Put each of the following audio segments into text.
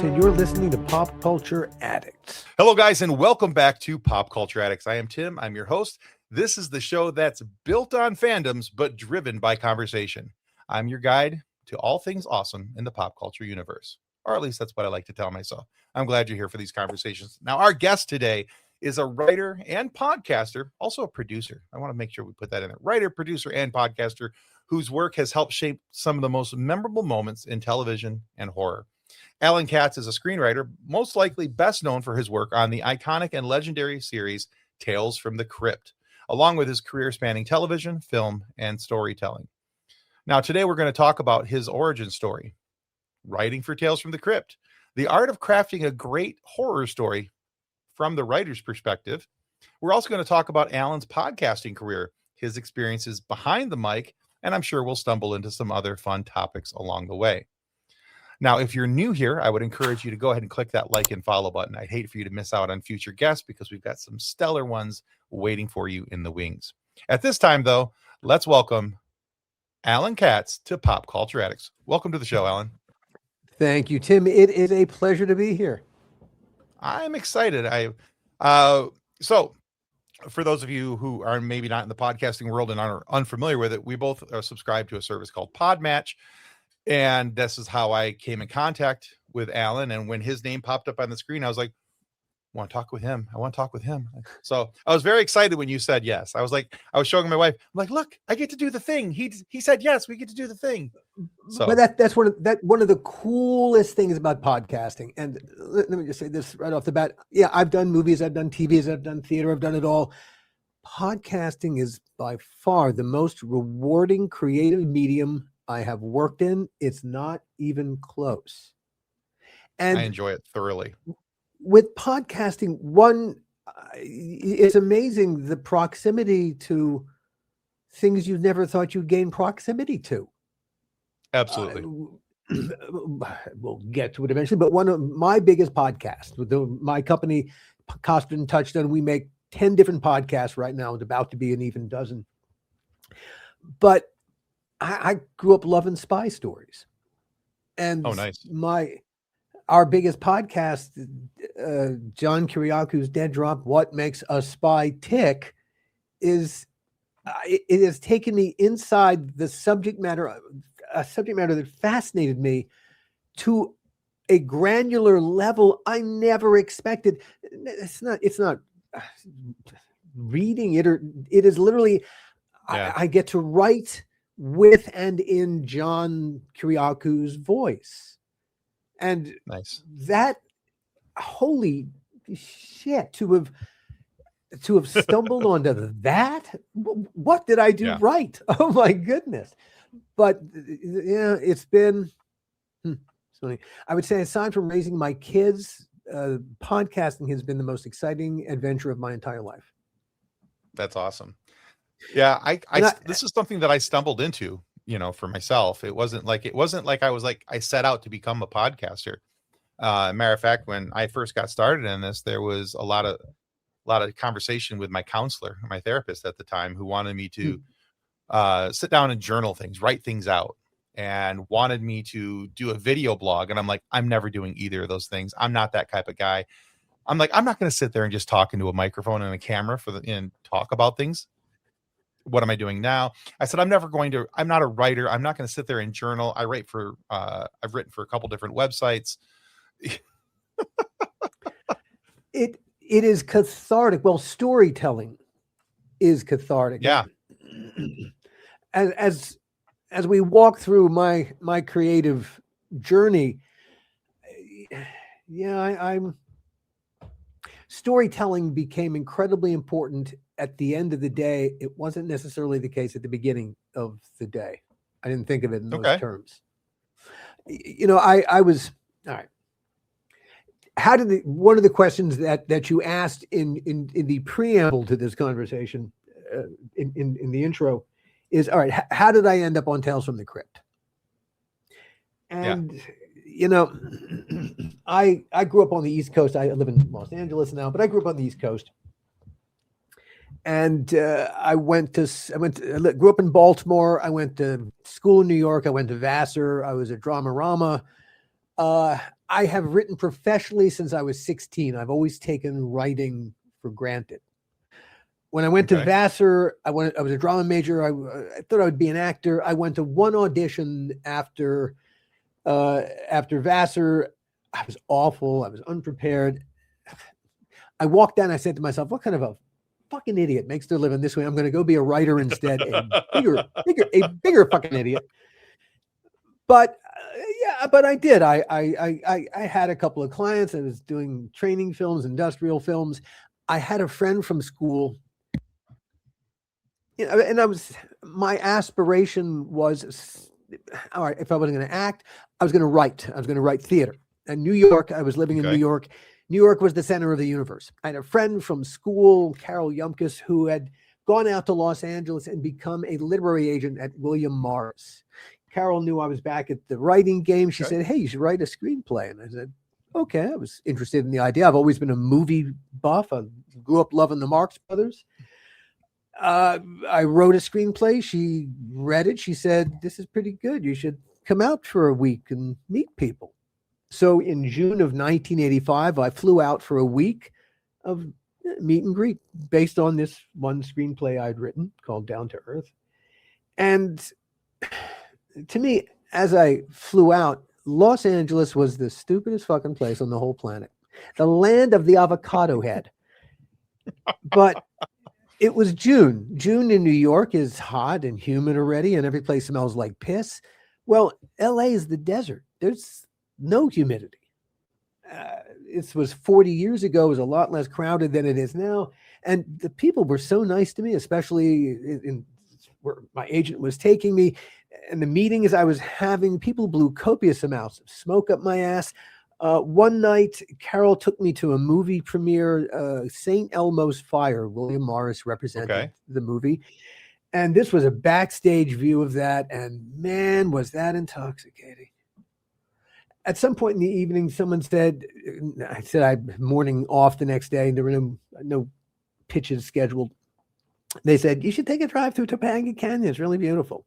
and you're listening to Pop Culture Addicts. Hello, guys, and welcome back to Pop Culture Addicts. I am Tim. I'm your host. This is the show that's built on fandoms, but driven by conversation. I'm your guide to all things awesome in the pop culture universe, or at least that's what I like to tell myself. I'm glad you're here for these conversations. Now, our guest today is a writer and podcaster, also a producer. I want to make sure we put that in there. Writer, producer, and podcaster whose work has helped shape some of the most memorable moments in television and horror. Alan Katz is a screenwriter, most likely best known for his work on the iconic and legendary series Tales from the Crypt, along with his career spanning television, film, and storytelling. Now, today we're going to talk about his origin story, writing for Tales from the Crypt, the art of crafting a great horror story from the writer's perspective. We're also going to talk about Alan's podcasting career, his experiences behind the mic, and I'm sure we'll stumble into some other fun topics along the way. Now, if you're new here, I would encourage you to go ahead and click that like and follow button. I'd hate for you to miss out on future guests because we've got some stellar ones waiting for you in the wings. At this time, though, let's welcome Alan Katz to Pop Culture Addicts. Welcome to the show, Alan. Thank you, Tim. It is a pleasure to be here. I'm excited. So for those of you who are maybe not in the podcasting world and are unfamiliar with it, we both are subscribed to a service called Podmatch. And this is how I came in contact with Alan. And when his name popped up on the screen, I was like, I want to talk with him. So I was very excited when you said yes. I was showing my wife, I'm like, look, I get to do the thing. He said, yes, we get to do the thing. So, but that's one of the coolest things about podcasting. And let me just say this right off the bat. Yeah, I've done movies, I've done TVs, I've done theater, I've done it all. Podcasting is by far the most rewarding creative medium I have worked in. It's not even close. And I enjoy it thoroughly. With podcasting, it's amazing the proximity to things you never thought you'd gain proximity to. Absolutely. We'll get to it eventually, but one of my biggest podcasts with my company, Costin Touchdown, we make 10 different podcasts right now. It's about to be an even dozen. But I grew up loving spy stories. And oh, nice. Our biggest podcast, John Kiriaku's Dead Drop, What Makes a Spy Tick, it has taken me inside the subject matter, a subject matter that fascinated me to a granular level I never expected. It's not reading it, or it is literally, yeah. I get to write with and in John Kiriaku's voice. And nice. That, holy shit, to have stumbled onto that. What did I do right? Oh my goodness. But yeah, it's been funny. I would say, aside from raising my kids, podcasting has been the most exciting adventure of my entire life. That's awesome. Yeah, this is something that I stumbled into, for myself. It wasn't like I set out to become a podcaster. Matter of fact, when I first got started in this, there was a lot of conversation with my counselor, my therapist at the time, who wanted me to sit down and journal things, write things out, and wanted me to do a video blog. And I'm like, I'm never doing either of those things. I'm not that type of guy. I'm like, I'm not going to sit there and just talk into a microphone and a camera and talk about things. What am I doing now? I said, I'm not a writer. I'm not going to sit there and journal. I've written for a couple different websites. It is cathartic. Well, storytelling is cathartic. Yeah. As we walk through my creative journey, I'm storytelling became incredibly important at the end of the day. It wasn't necessarily the case at the beginning of the day. I didn't think of it in those terms. I was, all right. How did one of the questions that you asked in the preamble to this conversation, in the intro, is, all right, how did I end up on Tales from the Crypt? And I grew up on the East Coast. I live in Los Angeles now, but I grew up on the East Coast. And I grew up in Baltimore. I went to school in New York. I went to Vassar. I was at Dramarama. I have written professionally since I was 16. I've always taken writing for granted. When I went to Vassar, I was a drama major. I thought I would be an actor. I went to one audition after Vassar. I was awful. I was unprepared. I walked down. I said to myself, what kind of a fucking idiot makes their living this way? I'm going to go be a writer instead. A bigger fucking idiot. But but I did. I had a couple of clients. I was doing training films, industrial films. I had a friend from school, and my aspiration was, all right, if I wasn't going to act, I was going to write. I was going to write theater. In New York, I was living in New York. New York was the center of the universe. I had a friend from school, Carol Yumkus, who had gone out to Los Angeles and become a literary agent at William Morris. Carol knew I was back at the writing game. She said, hey, you should write a screenplay. And I said, okay. I was interested in the idea. I've always been a movie buff. I grew up loving the Marx Brothers. I wrote a screenplay. She read it. She said, this is pretty good. You should come out for a week and meet people. So in June of 1985, I flew out for a week of meet and greet based on this one screenplay I'd written called Down to Earth. And to me, as I flew out, Los Angeles was the stupidest fucking place on the whole planet. The land of the avocado head. But it was June. June in New York is hot and humid already, and every place smells like piss. Well, LA is the desert. There's no humidity. It was 40 years ago. It was a lot less crowded than it is now. And the people were so nice to me, especially in where my agent was taking me. And the meetings I was having, people blew copious amounts of smoke up my ass. One night, Carol took me to a movie premiere, St. Elmo's Fire. William Morris represented the movie. And this was a backstage view of that. And man, was that intoxicating. At some point in the evening, someone said, I said I had morning off the next day, and there were no pitches scheduled. They said, you should take a drive through Topanga Canyon. It's really beautiful.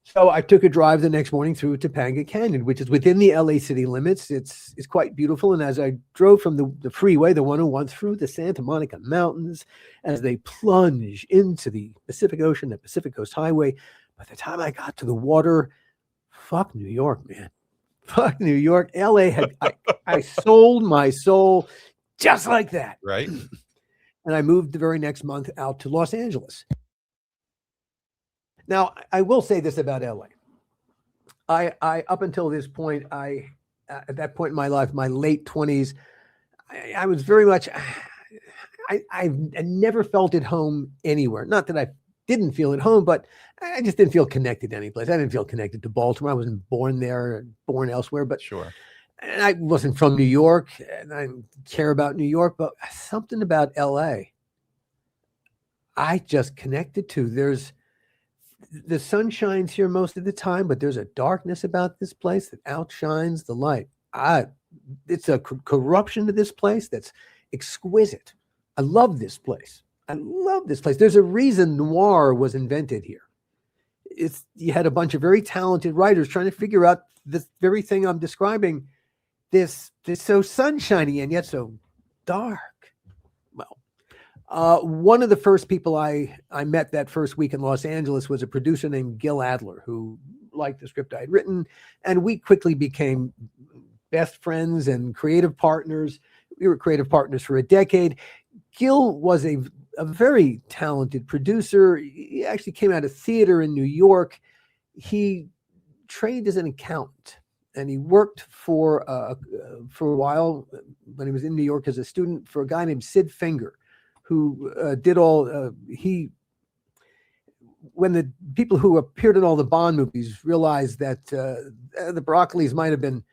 So I took a drive the next morning through Topanga Canyon, which is within the LA city limits. It's quite beautiful. And as I drove from the freeway, the 101, through the Santa Monica Mountains, as they plunge into the Pacific Ocean, the Pacific Coast Highway, by the time I got to the water, fuck New York, man. Fuck New York. LA I sold my soul just like that. Right. And I moved the very next month out to Los Angeles. Now, I will say this about LA. I up until this point, at that point in my life, my late 20s, I was very much, I never felt at home anywhere. Not that I didn't feel at home, but I just didn't feel connected to any place. I didn't feel connected to Baltimore. I wasn't born there, born elsewhere, but sure. And I wasn't from New York, and I care about New York, but something about LA, I just connected to. The sun shines here most of the time, but there's a darkness about this place that outshines the light. It's a corruption to this place that's exquisite. I love this place. There's a reason noir was invented here. You had a bunch of very talented writers trying to figure out this very thing I'm describing. This so sunshiny and yet so dark. Well, one of the first people I met that first week in Los Angeles was a producer named Gil Adler, who liked the script I had written, and we quickly became best friends and creative partners. We were creative partners for a decade. Gil was a very talented producer. He actually came out of theater in New York. He trained as an accountant, and he worked for a while when he was in New York as a student for a guy named Sid Finger, who did all. When the people who appeared in all the Bond movies realized that the Broccolis might have been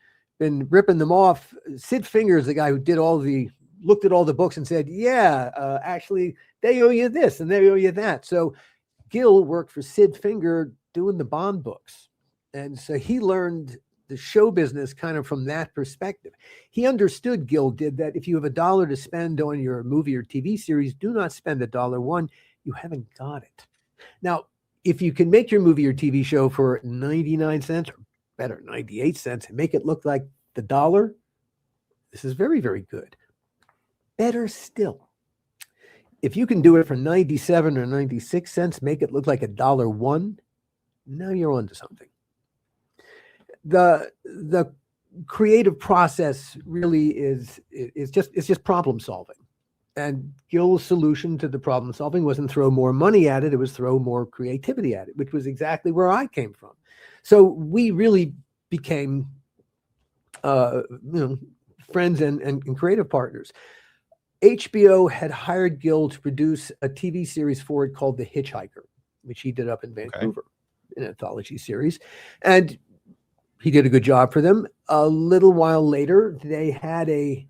ripping them off, Sid Finger is the guy who looked at all the books and said, actually, they owe you this and they owe you that. So Gil worked for Sid Finger doing the Bond books. And so he learned the show business kind of from that perspective. He understood, Gil did, that if you have $1 to spend on your movie or TV series, do not spend $1. You haven't got it. Now, if you can make your movie or TV show for 99 cents or better, 98 cents, and make it look like the dollar, This is very, very good. Better still, if you can do it for 97 or 96 cents, make it look like $1, now you're onto something. The creative process really is just problem solving. And Gil's solution to the problem solving wasn't throw more money at it, it was throw more creativity at it, which was exactly where I came from. So we really became friends and creative partners. HBO had hired Gil to produce a TV series for it called The Hitchhiker, which he did up in Vancouver, an anthology series. And he did a good job for them. A little while later, they had a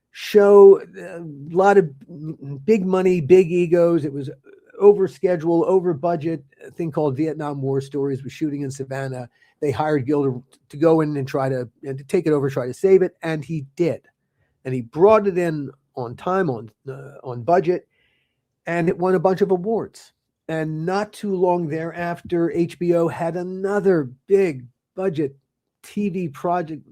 show, a lot of big money, big egos. It was over schedule, over budget, a thing called Vietnam War Stories, was shooting in Savannah. They hired Gil to go in and to take it over, try to save it. And he did. And he brought it in on time, on budget, and it won a bunch of awards. And not too long thereafter, HBO had another big budget TV project,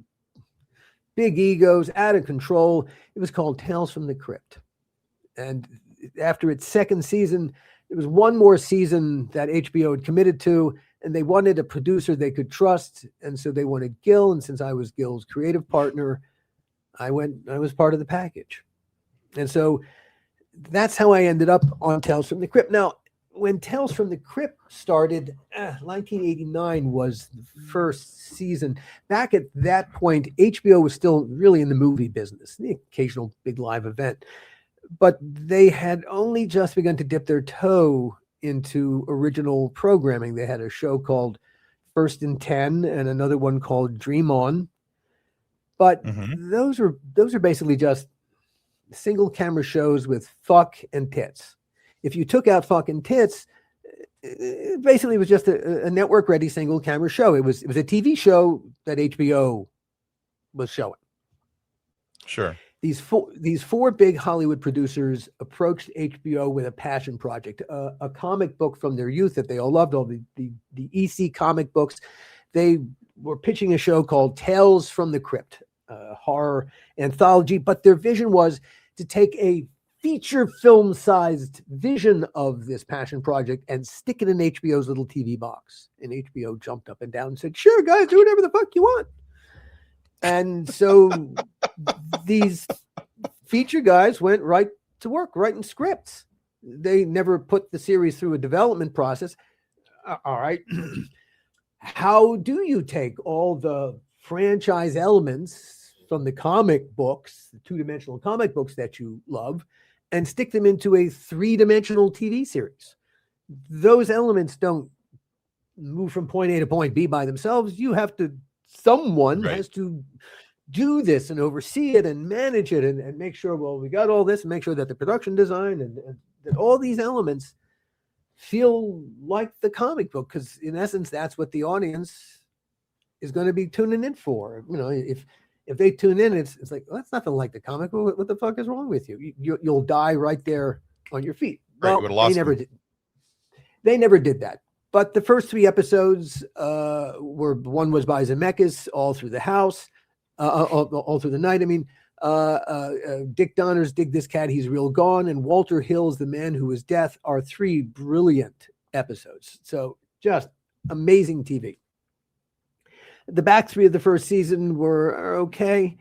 big egos, out of control. It was called Tales from the Crypt. And after its second season, there was one more season that HBO had committed to, and they wanted a producer they could trust. And so they wanted Gil. And since I was Gil's creative partner, I was part of the package. And so that's how I ended up on Tales from the Crypt. Now, when Tales from the Crypt started, 1989 was the first season. Back at that point, HBO was still really in the movie business, the occasional big live event. But they had only just begun to dip their toe into original programming. They had a show called First and 10 and another one called Dream On. But those are basically just single camera shows with fuck and tits. If you took out fuck and tits, it basically was just a network ready single camera show. It was a TV show that HBO was showing. Sure. These four big Hollywood producers approached HBO with a passion project, a comic book from their youth that they all loved, all the EC comic books. They were pitching a show called Tales from the Crypt, horror anthology, but their vision was to take a feature film sized vision of this passion project and stick it in HBO's little TV box. And HBO jumped up and down and said, sure, guys, do whatever the fuck you want. And so these feature guys went right to work writing scripts. They never put the series through a development process. All right. How do you take all the franchise elements from the comic books, the two-dimensional comic books that you love, and stick them into a three-dimensional TV series? Those elements don't move from point A to point B by themselves. You have to, someone has to do this and oversee it and manage it and make sure, well, we got all this, and make sure that the production design and that all these elements feel like the comic book, because in essence, that's what the audience is going to be tuning in for. You know, if they tune in, it's like, well, that's nothing like the comic book. What the fuck is wrong with you? You'll die right there on your feet. Right, well, they never did. They never did that. But the first three episodes one was by Zemeckis, all through the house, all through the night. I mean, Dick Donner's Dig This Cat, He's Real Gone, and Walter Hill's The Man Who Was Death are three brilliant episodes. So just amazing TV. The back three of the first season were okay.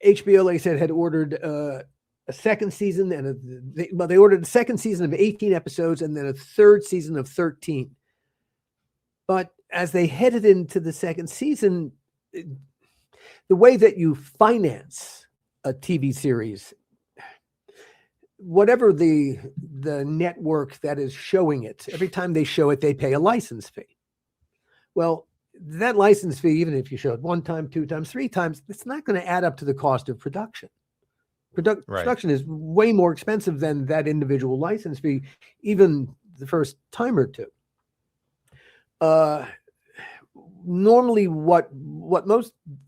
HBO, like I said, had ordered a second season, and they ordered a second season of 18 episodes and then a third season of 13. But as they headed into the second season, the way that you finance a TV series, whatever the network that is showing it, every time they show it, they pay a license fee. Well, that license fee, even if you show it one time, two times, three times, it's not going to add up to the cost of production. Production is way more expensive than that individual license fee, even the first time or two. Normally the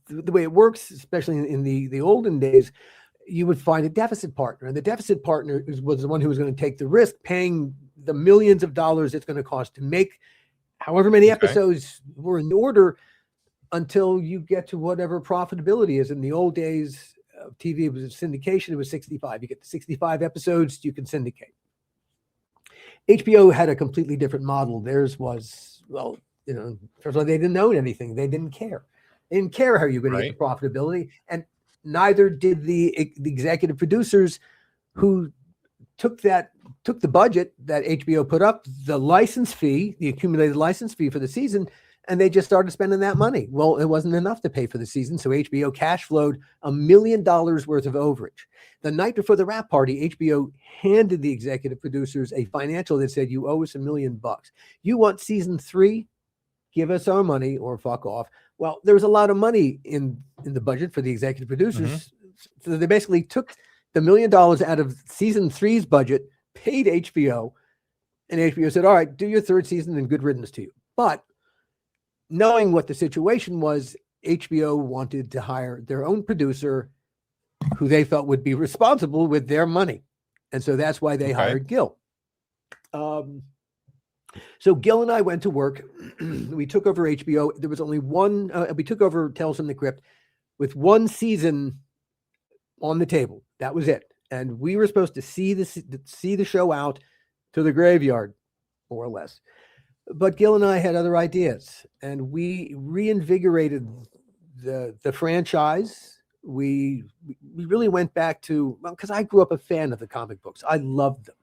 way it works, especially in the olden days, you would find a deficit partner, and the deficit partner was the one who was going to take the risk, paying the millions of dollars it's going to cost to make however many episodes were in order until you get to whatever profitability is. In the old days, TV was syndication, it was 65. You get the 65 episodes, you can syndicate. HBO had a completely different model. Theirs was, well, first of all, they didn't own anything. They didn't care. They didn't care how you're going to get the profitability. And neither did the executive producers who took the budget that HBO put up, the license fee, the accumulated license fee for the season, and they just started spending that money. Well, it wasn't enough to pay for the season, so HBO cash flowed $1 million worth of overage. The night before the wrap party, HBO handed the executive producers a financial that said, you owe us $1 million. You want season 3? Give us our money or fuck off. Well, there was a lot of money in the budget for the executive producers. Mm-hmm. So they basically took the $1 million out of season 3's budget, paid HBO, and HBO said, all right, do your 3rd season and good riddance to you. But knowing what the situation was, HBO wanted to hire their own producer who they felt would be responsible with their money. And so that's why they hired Gil. So Gil and I went to work. We took over HBO. There was only one, we took over Tales from the Crypt with 1 season on the table. That was it. And we were supposed to see the show out to the graveyard, more or less. But Gil and I had other ideas, and we reinvigorated the franchise. We really went back to, well, because I grew up a fan of the comic books. I loved them.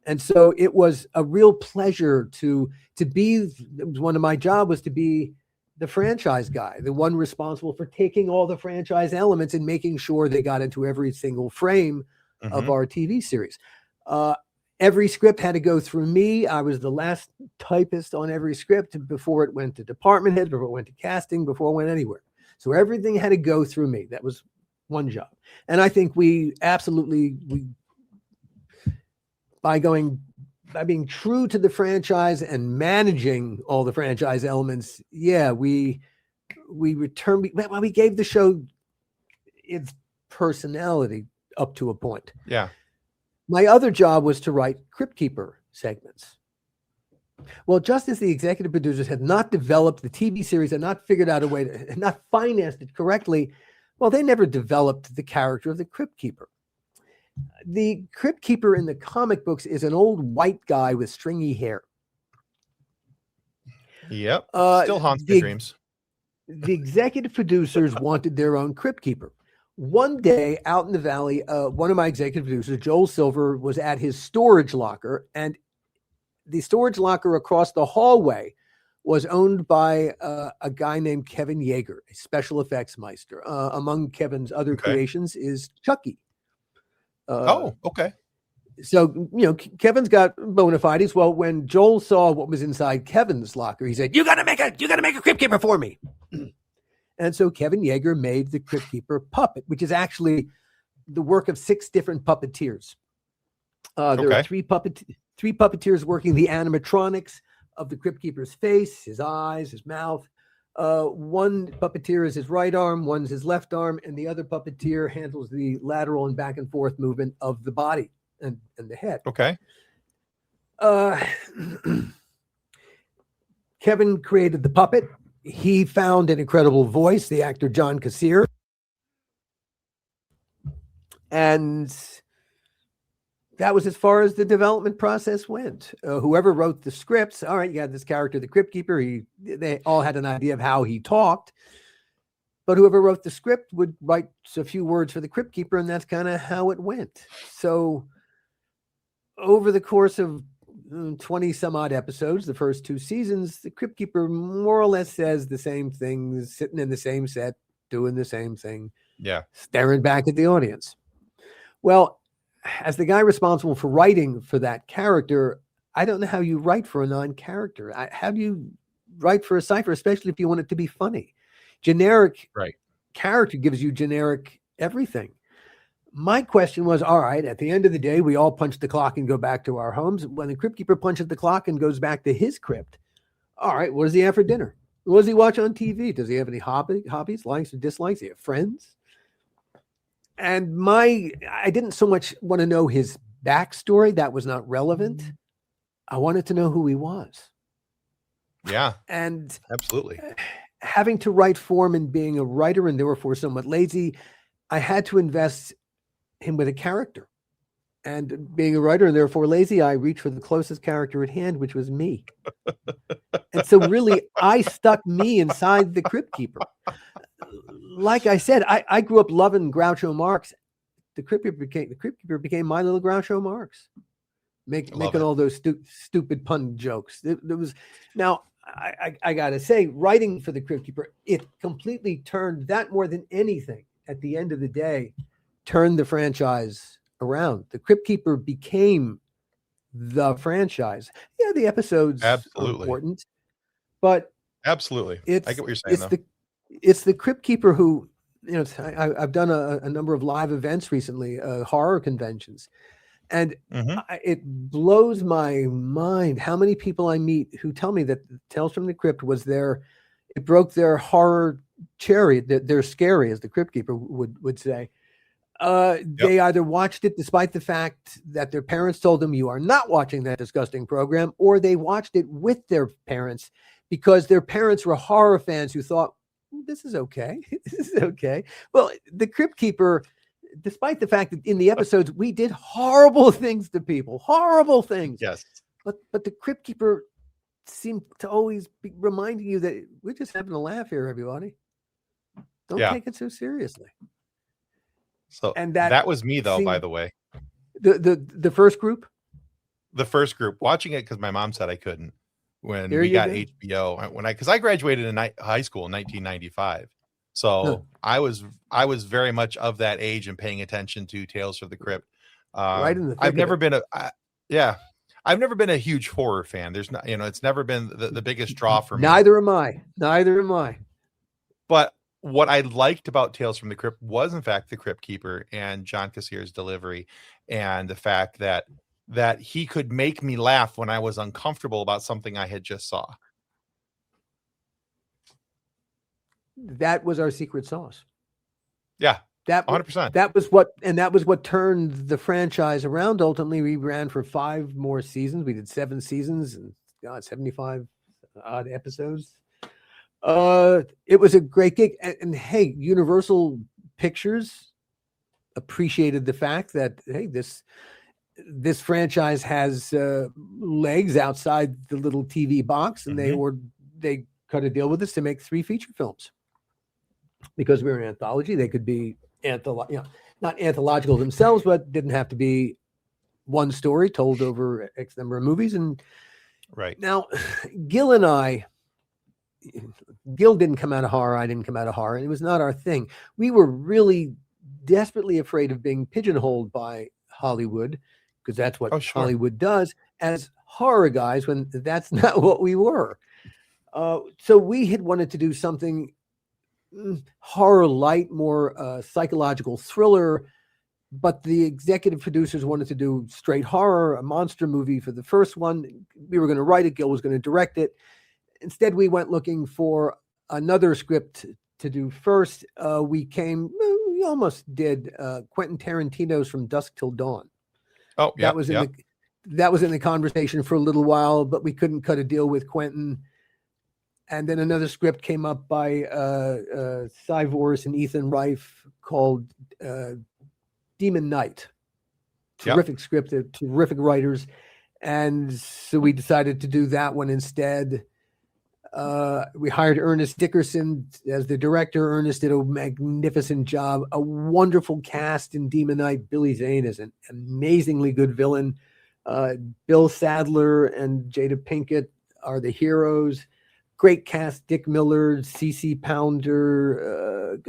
And so it was a real pleasure to be, one of my job was to be the franchise guy, the one responsible for taking all the franchise elements and making sure they got into every single frame of our TV series. Every script had to go through me. I was the last typist on every script before it went to department heads, before it went to casting, before it went anywhere. So everything had to go through me. That was one job. And I think we by being true to the franchise and managing all the franchise elements, we gave the show its personality up to a point. Yeah. My other job was to write Crypt Keeper segments. Well, just as the executive producers had not developed the TV series, had not figured out a way to, had not financed it correctly, well, they never developed the character of the Crypt Keeper. The Crypt Keeper in the comic books is an old white guy with stringy hair. Yep. Still haunts my dreams. The executive producers wanted their own Crypt Keeper. One day out in the valley, one of my executive producers, Joel Silver, was at his storage locker, and the storage locker across the hallway was owned by a guy named Kevin Yeager, a special effects meister. Among Kevin's other creations is Chucky. Okay. So, Kevin's got bona fides. Well, when Joel saw what was inside Kevin's locker, he said, you gotta make a Crypt Keeper for me. And so Kevin Yeager made the Crypt Keeper puppet, which is actually the work of 6 different puppeteers. There are 3 puppeteers working the animatronics of the Crypt Keeper's face, his eyes, his mouth. One puppeteer is his right arm, one's his left arm, and the other puppeteer handles the lateral and back and forth movement of the body and the head. Okay. Kevin created the puppet. He found an incredible voice, the actor John Kassir. And that was as far as the development process went. Whoever wrote the scripts, all right, you got this character, the Crypt Keeper. They all had an idea of how he talked. But whoever wrote the script would write a few words for the Crypt Keeper, and that's kind of how it went. So over the course of 20 some odd episodes, the first 2 seasons, the Crypt Keeper more or less says the same things, sitting in the same set, doing the same thing, staring back at the audience. Well, as the guy responsible for writing for that character, I don't know how you write for a non-character. How do you write for a cipher, especially if you want it to be funny? Generic character gives you generic everything. My question was, all right, at the end of the day, we all punch the clock and go back to our homes. When the Crypt Keeper punches the clock and goes back to his crypt, all right, what does he have for dinner? What does he watch on TV? Does he have any hobbies, likes or dislikes? Does he have friends? And I didn't so much want to know his backstory. That was not relevant. I wanted to know who he was. Yeah. And absolutely. Having to write for him and being a writer and therefore somewhat lazy, I had to invest him with a character. And being a writer and therefore lazy, I reached for the closest character at hand, which was me. And so really, I stuck me inside the Crypt Keeper. Like I said, I grew up loving Groucho Marx. The Crypt Keeper became my little Groucho Marx, making all those stupid pun jokes. There was now. I gotta say, writing for the Crypt Keeper, it completely turned that more than anything. At the end of the day, turned the franchise around. The Crypt Keeper became the franchise. Yeah, the episodes are important, but absolutely, I get what you're saying. It's the Crypt Keeper who, I've done a number of live events recently, horror conventions, and it blows my mind how many people I meet who tell me that Tales from the Crypt was it broke their horror cherry. They're scary, as the Crypt Keeper would say. They either watched it despite the fact that their parents told them you are not watching that disgusting program, or they watched it with their parents because their parents were horror fans who thought, this is okay. This is okay. Well, the Crypt Keeper, despite the fact that in the episodes we did horrible things to people, horrible things. Yes. But the Crypt Keeper seemed to always be reminding you that we're just having a laugh here, everybody. Don't take it so seriously. So and that was me, though, by the way. The first group? The first group. Watching it because my mom said I couldn't when we got HBO. Because I graduated in high school in 1995. So I was very much of that age and paying attention to Tales from the Crypt. Right in the thick I've never been I've never been a huge horror fan. There's not, it's never been the biggest draw for me. Neither am I. But what I liked about Tales from the Crypt was, in fact, the Crypt Keeper and John Cassier's delivery, and the fact that he could make me laugh when I was uncomfortable about something I had just saw. That was our secret sauce. Yeah, that 100%. That was what turned the franchise around. Ultimately, we ran for 5 more seasons. We did 7 seasons and 75 odd episodes. It was a great gig, and hey, Universal Pictures appreciated the fact that, hey, this franchise has legs outside the little TV box, and they cut a deal with us to make 3 feature films. Because we're an anthology, they could be not anthological themselves, but didn't have to be one story told over X number of movies. And right now, Gil and I. Gil didn't come out of horror. I didn't come out of horror. And it was not our thing. We were really desperately afraid of being pigeonholed by Hollywood, because that's what Hollywood does, as horror guys, when that's not what we were. So we had wanted to do something horror light, more psychological thriller, but the executive producers wanted to do straight horror, a monster movie for the first one. We were going to write it. Gil was going to direct it. Instead, we went looking for another script to do first. We almost did Quentin Tarantino's From Dusk Till Dawn. Oh, yeah. That was in the conversation for a little while, but we couldn't cut a deal with Quentin. And then another script came up by Cy Vorse and Ethan Rife called Demon Knight. Terrific script, terrific writers. And so we decided to do that one instead. We hired Ernest Dickerson as the director. Ernest did a magnificent job, a wonderful cast in Demon Knight. Billy Zane is an amazingly good villain. Bill Sadler and Jada Pinkett are the heroes. Great cast: Dick Miller, CC Pounder,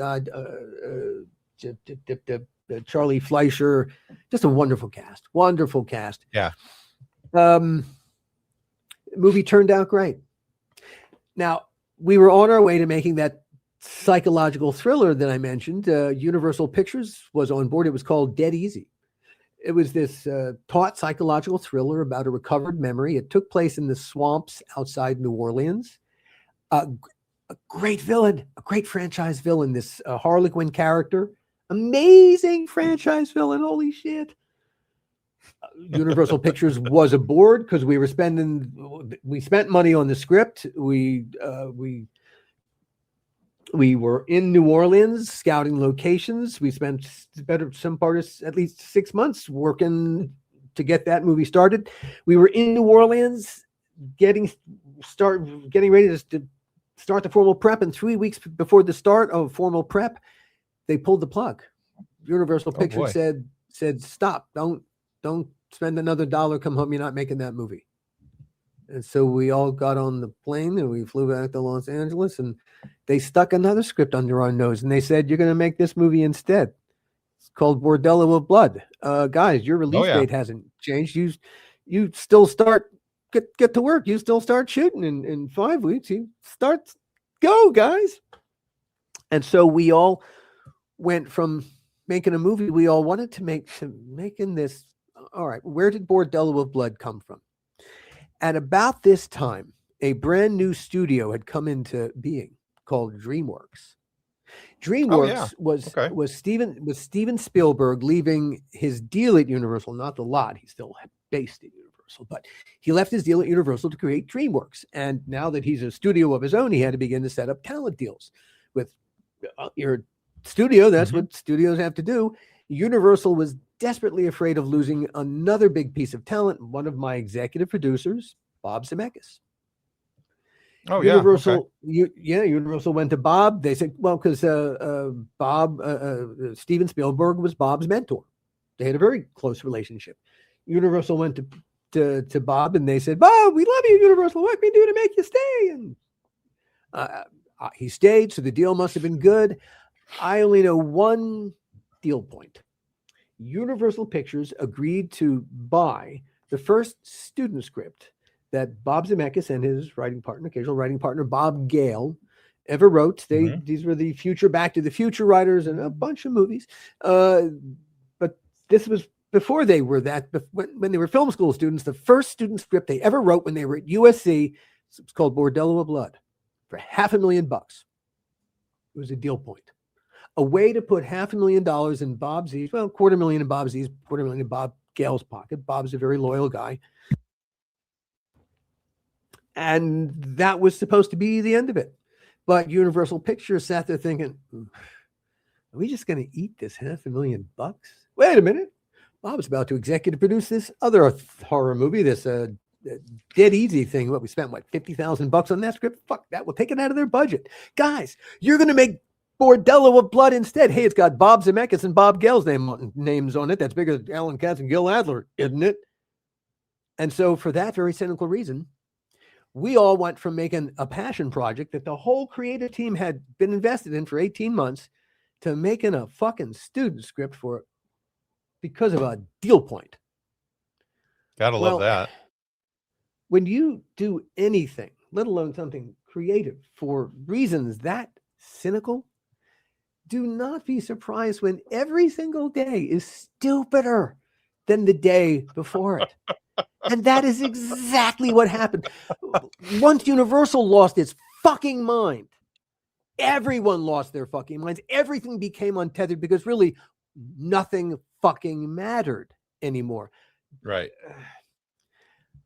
Charlie Fleischer. Just a wonderful cast. Yeah. The movie turned out great. Now, we were on our way to making that psychological thriller that I mentioned. Universal Pictures was on board. It was called Dead Easy. It was this taut psychological thriller about a recovered memory. It took place in the swamps outside New Orleans. A great villain, a great franchise villain, this Harlequin character. Amazing franchise villain. Holy shit. Universal Pictures was aboard because we spent money on the script. We We were in New Orleans scouting locations. We spent some part of at least 6 months working to get that movie started. We were in New Orleans getting ready to start the formal prep, and 3 weeks before the start of formal prep, they pulled the plug. Universal Pictures said stop, don't spend another dollar, come home, you're not making that movie. And so we all got on the plane and we flew back to Los Angeles, and they stuck another script under our nose and they said, you're going to make this movie instead. It's called Bordello of Blood. Guys, your release date hasn't changed. You still start, get to work. You still start shooting in 5 weeks. You start, go guys. And so we all went from making a movie we all wanted to making this. All right, where did Bordello of Blood come from? At about this time, a brand new studio had come into being called DreamWorks. DreamWorks was Steven Spielberg leaving his deal at Universal, not the lot. He's still based at Universal, but he left his deal at Universal to create DreamWorks. And now that he's a studio of his own, he had to begin to set up talent deals with your studio. That's what studios have to do. Universal was desperately afraid of losing another big piece of talent. One of my executive producers, Bob Zemeckis. Universal went to Bob. They said, well, because Steven Spielberg was Bob's mentor. They had a very close relationship. Universal went to Bob and they said, Bob, we love you, Universal. What can we do to make you stay? And he stayed, so the deal must have been good. I only know one deal point. Universal Pictures agreed to buy the first student script that Bob Zemeckis and his occasional writing partner, Bob Gale, ever wrote. These were the future Back to the Future writers and a bunch of movies. But this was before they were that, when they were film school students. The first student script they ever wrote when they were at USC, it's called Bordello of Blood, for $500,000. It was a deal point. A way to put $500,000 in Bob Z's, well, $250,000 in Bob Z's, $250,000 in Bob Gale's pocket. Bob's a very loyal guy. And that was supposed to be the end of it. But Universal Pictures sat there thinking, are we just going to eat this $500,000? Wait a minute. Bob's about to executive produce this other horror movie, this Dead Easy thing. We spent, $50,000 on that script? Fuck that. We'll take it out of their budget. Guys, you're going to make Bordello of Blood instead. Hey, it's got Bob Zemeckis and Bob Gale's names on it. That's bigger than Alan Katz and Gil Adler, isn't it? And so for that very cynical reason, we all went from making a passion project that the whole creative team had been invested in for 18 months to making a fucking student script because of a deal point. Gotta love that. When you do anything, let alone something creative, for reasons that cynical, do not be surprised when every single day is stupider than the day before it. And that is exactly what happened. Once Universal lost its fucking mind, everyone lost their fucking minds. Everything became untethered because really nothing fucking mattered anymore. Right.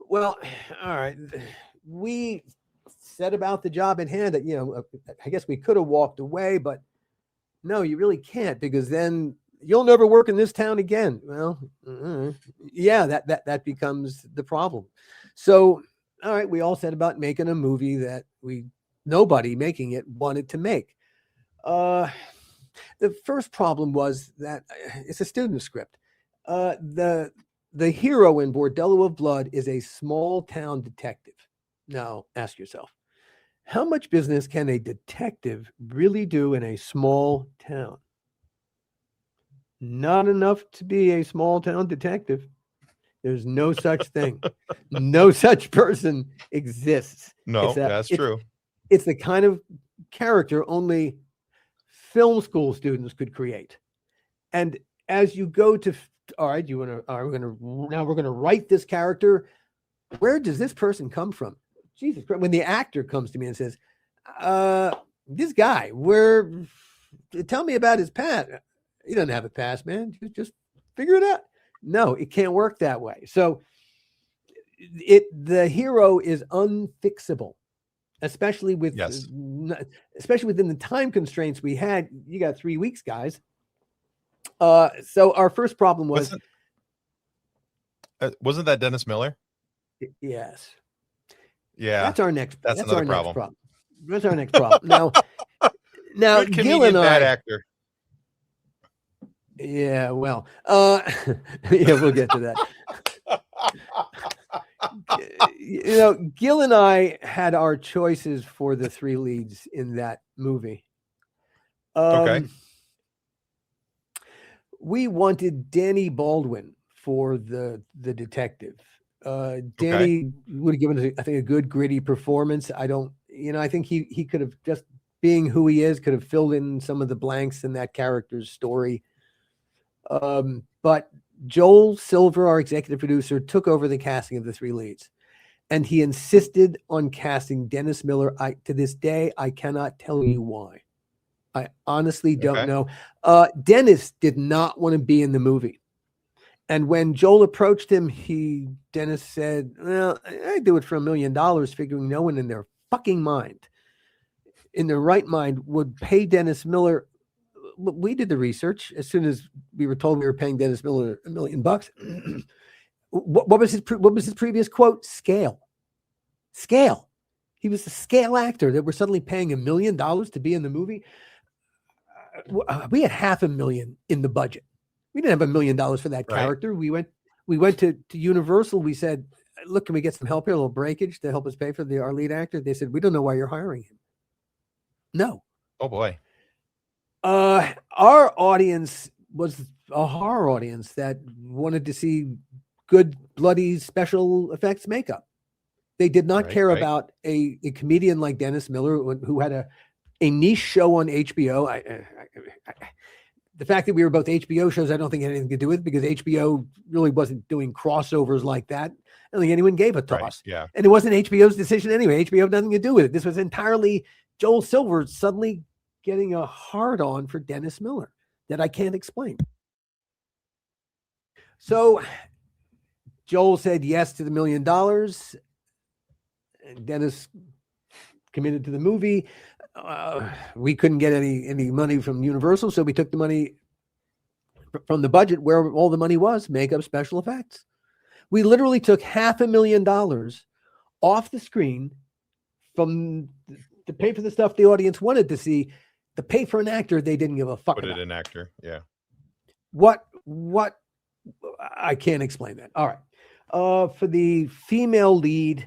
Well, all right. We set about the job at hand that, I guess we could have walked away, but no, you really can't, because then you'll never work in this town again. Well, that becomes the problem. So, all right, we all set about making a movie that nobody making it wanted to make. The first problem was that it's a student script. The hero in Bordello of Blood is a small town detective. Now, ask yourself, how much business can a detective really do in a small town? Not enough to be a small town detective. There's no such thing. No such person exists. No, that's true. It's the kind of character only film school students could create. And as you go to, all right, we're going to write this character. Where does this person come from? Jesus Christ. When the actor comes to me and says, this guy, tell me about his past. He doesn't have a past, man. Just figure it out. No, it can't work that way. So the hero is unfixable. especially with especially within the time constraints we had. You got 3 weeks, guys. So our first problem was wasn't that Dennis Miller? Yes. Yeah. That's our next Another problem. That's our next problem. Now Good Gil and bad actor. Yeah, well, yeah, we'll get to that. Gil and I had our choices for the 3 leads in that movie. Okay. We wanted Danny Baldwin for the detective. Danny would have given us, I think, a good gritty performance. I think he could have, just being who he is, could have filled in some of the blanks in that character's story. But Joel Silver, our executive producer, took over the casting of the 3 leads, and he insisted on casting Dennis Miller. To this day, I cannot tell you why. I honestly don't know. Dennis did not want to be in the movie. And when Joel approached him, Dennis said, well, I'd do it for $1 million, figuring no one in their fucking mind, in their right mind, would pay Dennis Miller. We did the research. As soon as we were told we were paying Dennis Miller $1 million, what was his previous quote? Scale. He was a scale actor that we're suddenly paying $1 million to be in the movie. We had $500,000 in the budget. We didn't have $1 million for that character. We went to Universal. We said, look, can we get some help here, a little breakage to help us pay for our lead actor? They said, we don't know why you're hiring him. No. Oh boy. Our audience was a horror audience that wanted to see good, bloody special effects makeup. They did not care about a comedian like Dennis Miller, who had a niche show on HBO. The fact that we were both HBO shows, I don't think had anything to do with it, because HBO really wasn't doing crossovers like that. I don't think anyone gave a toss. Right, yeah. And it wasn't HBO's decision anyway. HBO had nothing to do with it. This was entirely Joel Silver suddenly getting a hard-on for Dennis Miller that I can't explain. So Joel said yes to the $1 million. And Dennis committed to the movie. We couldn't get any money from Universal, so we took the money from the budget where all the money was, makeup, special effects. We literally took $500,000 off the screen to pay for the stuff the audience wanted to see, to pay for an actor they didn't give a fuck about. Put it in actor, yeah. What? I can't explain that. All right. For the female lead,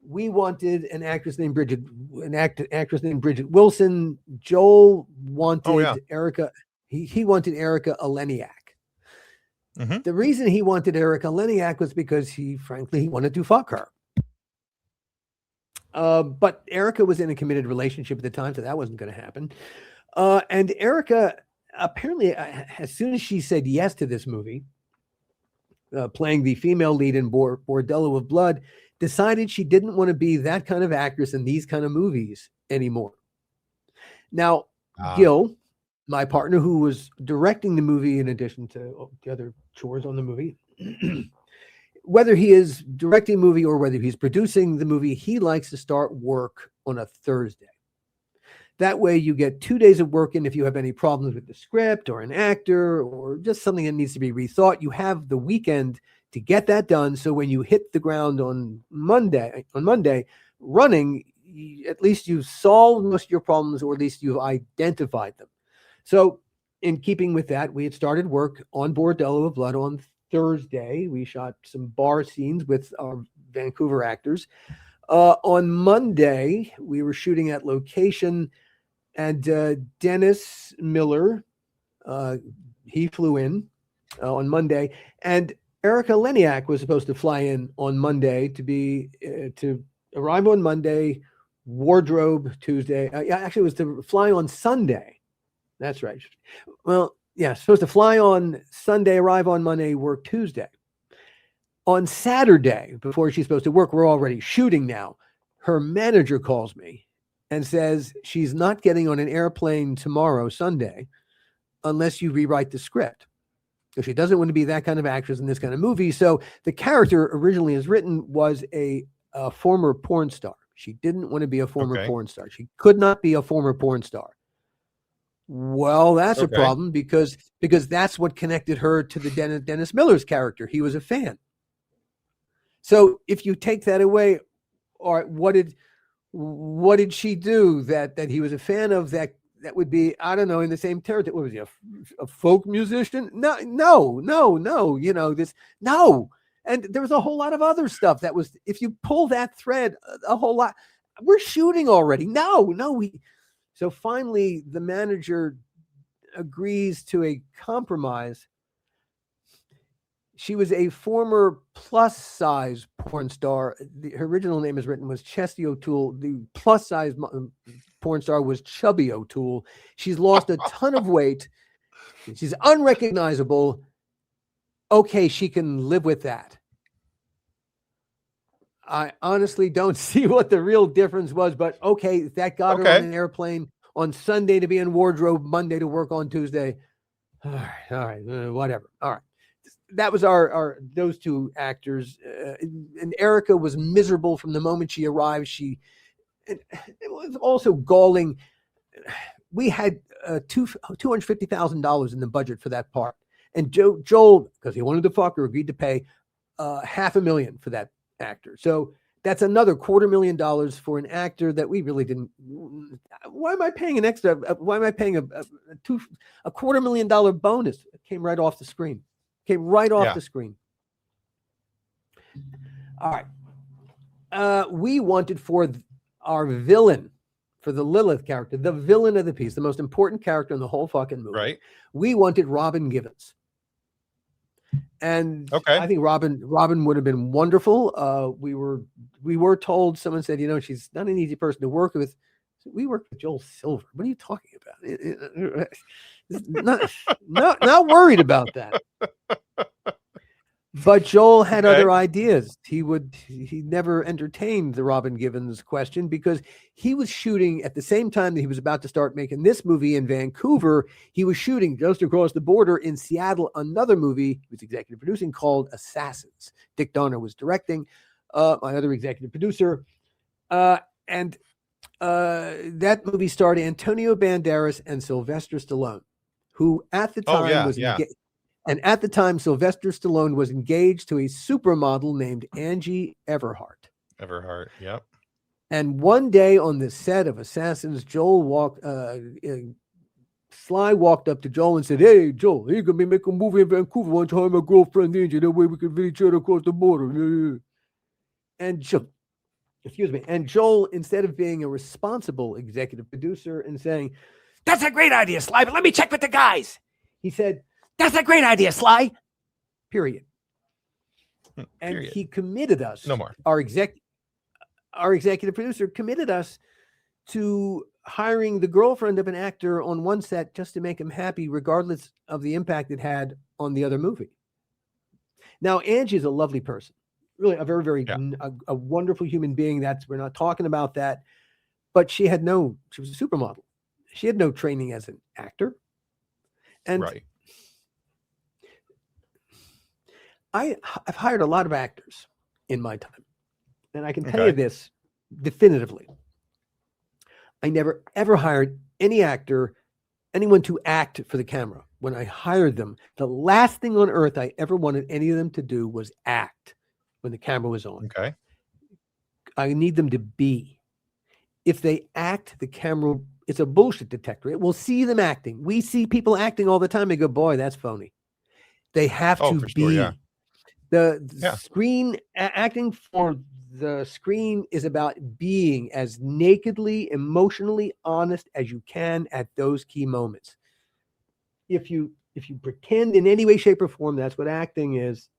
we wanted an actress named Bridget Wilson. Joel wanted Erica. He wanted Erica Eleniak. Mm-hmm. The reason he wanted Erica Eleniak was because he wanted to fuck her. But Erica was in a committed relationship at the time, so that wasn't going to happen. And Erica, apparently, as soon as she said yes to this movie, playing the female lead in Bordello of Blood, decided she didn't want to be that kind of actress in these kind of movies anymore. Now, Gil, my partner, who was directing the movie in addition to the other chores on the movie, whether he is directing a movie or whether he's producing the movie, he likes to start work on a Thursday. That way you get 2 days of work in. If you have any problems with the script or an actor or just something that needs to be rethought, you have the weekend to get that done. So when you hit the ground on Monday running, at least you've solved most of your problems, or at least you've identified them. So in keeping with that, we had started work on Bordello of Blood on Thursday. We shot some bar scenes with our Vancouver actors. On Monday, we were shooting at location, and Dennis Miller, he flew in on Monday, and Erica Eleniak was supposed to fly in on Monday to arrive on Monday, wardrobe Tuesday. Actually, it was to fly on Sunday. That's right. Well, yeah, supposed to fly on Sunday, arrive on Monday, work Tuesday. On Saturday, before she's supposed to work, we're already shooting now. Her manager calls me and says she's not getting on an airplane tomorrow, Sunday, unless you rewrite the script. If she doesn't want to be that kind of actress in this kind of movie. So the character originally as written was a former porn star. She didn't want to be a former Okay. porn star. She could not be a former porn star. Well, that's a Okay. problem because that's what connected her to the Dennis Miller's character. He was a fan. So if you take that away, all right, what did she do that he was a fan of? That would be, I don't know, in the same territory. What was he, a folk musician? No. You know this. No. And there was a whole lot of other stuff that was, if you pull that thread, a whole lot. We're shooting already. No. So finally, the manager agrees to a compromise. She was a former plus-size porn star. Her original name is written was Chesty O'Toole. The plus-size porn star was Chubby O'Toole. She's lost a ton of weight. She's unrecognizable. Okay, she can live with that. I honestly don't see what the real difference was, but okay, that got her on an airplane on Sunday to be in wardrobe, Monday to work on Tuesday. All right, whatever. All right. That was our those two actors. And Erica was miserable from the moment she arrived. It was also galling. We had $250,000 in the budget for that part. And Joel, because he wanted to fuck her, agreed to pay $500,000 for that actor. So that's another $250,000 for an actor that we really didn't. Why am I paying an extra? Why am I paying a $250,000 bonus? It came right off the screen. The screen. All right. We wanted for our villain, for the Lilith character, the villain of the piece, the most important character in the whole fucking movie. Right. We wanted Robin Givens. And I think Robin would have been wonderful. We were told, someone said, she's not an easy person to work with. We worked with Joel Silver. What are you talking about? Not worried about that. But Joel had other ideas. He never entertained the Robin Givens question because he was shooting at the same time that he was about to start making this movie in Vancouver. He was shooting just across the border in Seattle, another movie he was executive producing called Assassins. Dick Donner was directing, my other executive producer. And that movie starred Antonio Banderas and Sylvester Stallone, who at the time was engaged. And at the time, Sylvester Stallone was engaged to a supermodel named Angie Everhart. Yep. And one day on the set of Assassins, Sly walked up to Joel and said, "Hey, Joel, you're going to be making a movie in Vancouver. Why don't you hire my girlfriend Angie? That way we can meet each other across the border." And Joel, instead of being a responsible executive producer and saying, "That's a great idea, Sly, but let me check with the guys," he said, "That's a great idea, Sly." Period. And he committed us. No more. Our executive producer committed us to hiring the girlfriend of an actor on one set just to make him happy, regardless of the impact it had on the other movie. Now, Angie is a lovely person, really a very, very a wonderful human being. We're not talking about that, but she was a supermodel. She had no training as an actor, and I've hired a lot of actors in my time, and I can tell you this definitively. I never, ever hired anyone to act for the camera. When I hired them, the last thing on earth I ever wanted any of them to do was act when the camera was on. Okay. I need them to be. If they act, the camera, it's a bullshit detector. It will see them acting. We see people acting all the time. They go, "Boy, that's phony." They have to be. Sure, yeah. The screen acting for the screen is about being as nakedly, emotionally honest as you can at those key moments. If you pretend in any way, shape, or form, that's what acting is.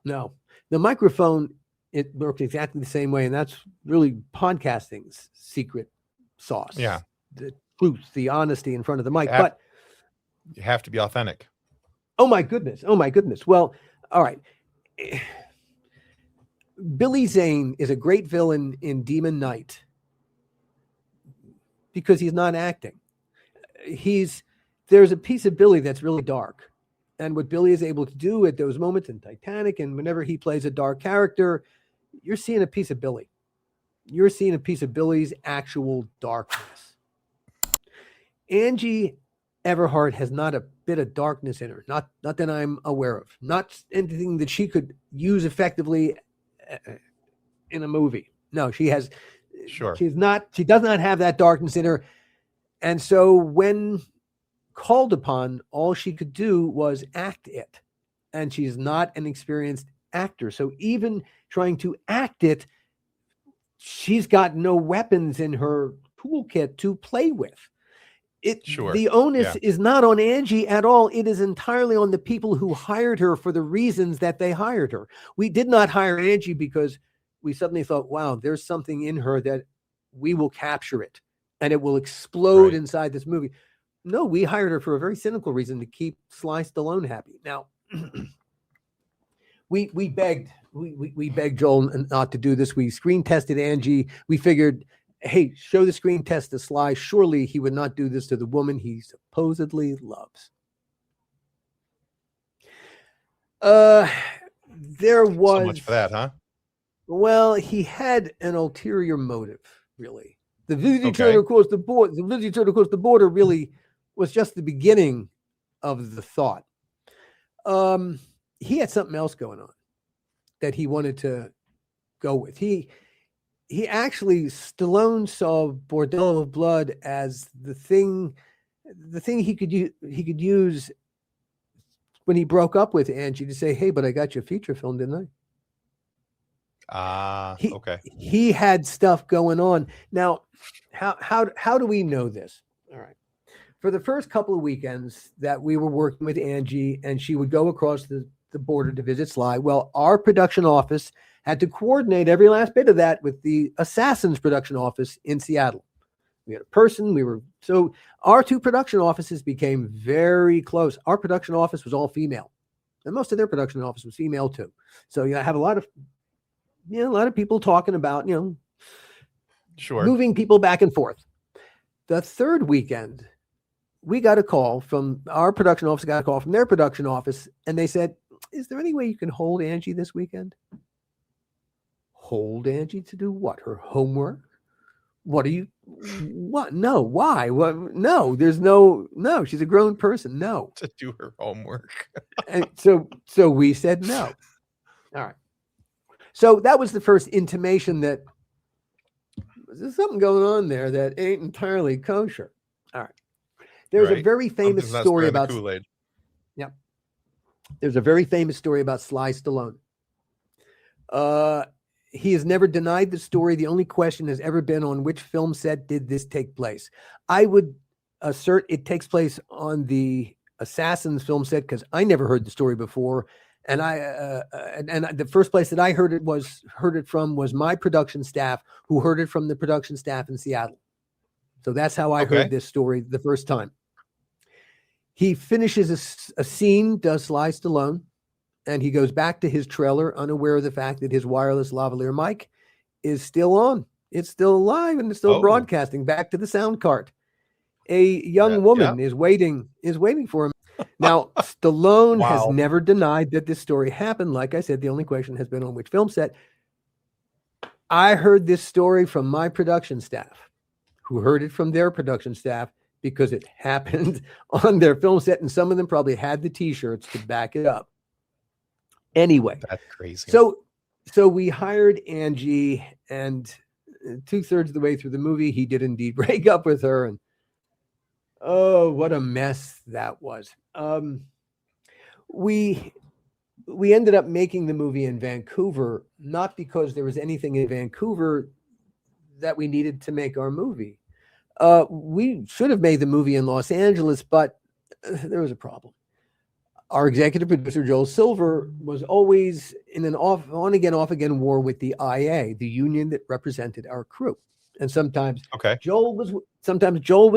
No, the microphone, it works exactly the same way, and that's really podcasting's secret sauce. Yeah, the truth, the honesty in front of the mic. But you have to be authentic. Oh my goodness! Well, all right. Billy Zane is a great villain in Demon Knight because he's not acting. There's a piece of Billy that's really dark. And what Billy is able to do at those moments in Titanic and whenever he plays a dark character, you're seeing a piece of Billy. you're seeing a piece of Billy's actual darkness. Angie Everhart has not a bit of darkness in her, not that I'm aware of, not anything that she could use effectively in a movie. No, she has. Sure. She does not have that darkness in her. And so when called upon, all she could do was act it. And she's not an experienced actor. So even trying to act it, she's got no weapons in her toolkit to play with. The onus is not on Angie at all. It is entirely on the people who hired her for the reasons that they hired her. We did not hire Angie because we suddenly thought, wow, there's something in her that we will capture it and it will explode inside this movie. No, we hired her for a very cynical reason, to keep Sly Stallone happy. Now, we begged Joel not to do this. We screen tested Angie. We figured, hey, show the screen test to Sly. Surely he would not do this to the woman he supposedly loves. There was so much for that, huh? Well, he had an ulterior motive, really. The visitor across the border really was just the beginning of the thought. He had something else going on that he wanted to go with. He Stallone saw Bordello of Blood as the thing he could use when he broke up with Angie, to say, hey, but I got your feature film, didn't I? Okay. He had stuff going on. Now, how do we know this? All right. For the first couple of weekends that we were working with Angie and she would go across the border to visit Sly, well, our production office had to coordinate every last bit of that with the Assassins production office in Seattle. We had a person, so our two production offices became very close. Our production office was all female, and most of their production office was female too. So I have a lot of people talking about, moving people back and forth. The third weekend, we got a call from our production office, got a call from their production office, and they said, is there any way you can hold Angie this weekend? Hold Angie to do what? Her homework? What? No, why? What? No, no, she's a grown person. No. To do her homework. And so we said no. All right. So that was the first intimation that there's something going on there that ain't entirely kosher. All right. There's a very famous story about Kool-Aid. Yeah. There's a very famous story about Sly Stallone. He has never denied the story. The only question has ever been, on which film set did this take place? I would assert it takes place on the Assassins film set, because I never heard the story before. And the first place that I heard it from was my production staff, who heard it from the production staff in Seattle. So that's how I heard this story the first time. He finishes a scene, does Sly Stallone, and he goes back to his trailer, unaware of the fact that his wireless lavalier mic is still on. It's still alive and it's still broadcasting back to the sound cart. A young woman is waiting for him. Now, Stallone has never denied that this story happened. Like I said, the only question has been on which film set. I heard this story from my production staff, who heard it from their production staff, because it happened on their film set, and some of them probably had the T-shirts to back it up. Anyway, that's crazy. So we hired Angie, and 2/3 of the way through the movie, he did indeed break up with her, and oh, what a mess that was. We ended up making the movie in Vancouver, not because there was anything in Vancouver that we needed to make our movie. We should have made the movie in Los Angeles, but there was a problem. Our executive producer, Joel Silver, was always in an on-again, off-again war with the IA, the union that represented our crew. And sometimes Joel was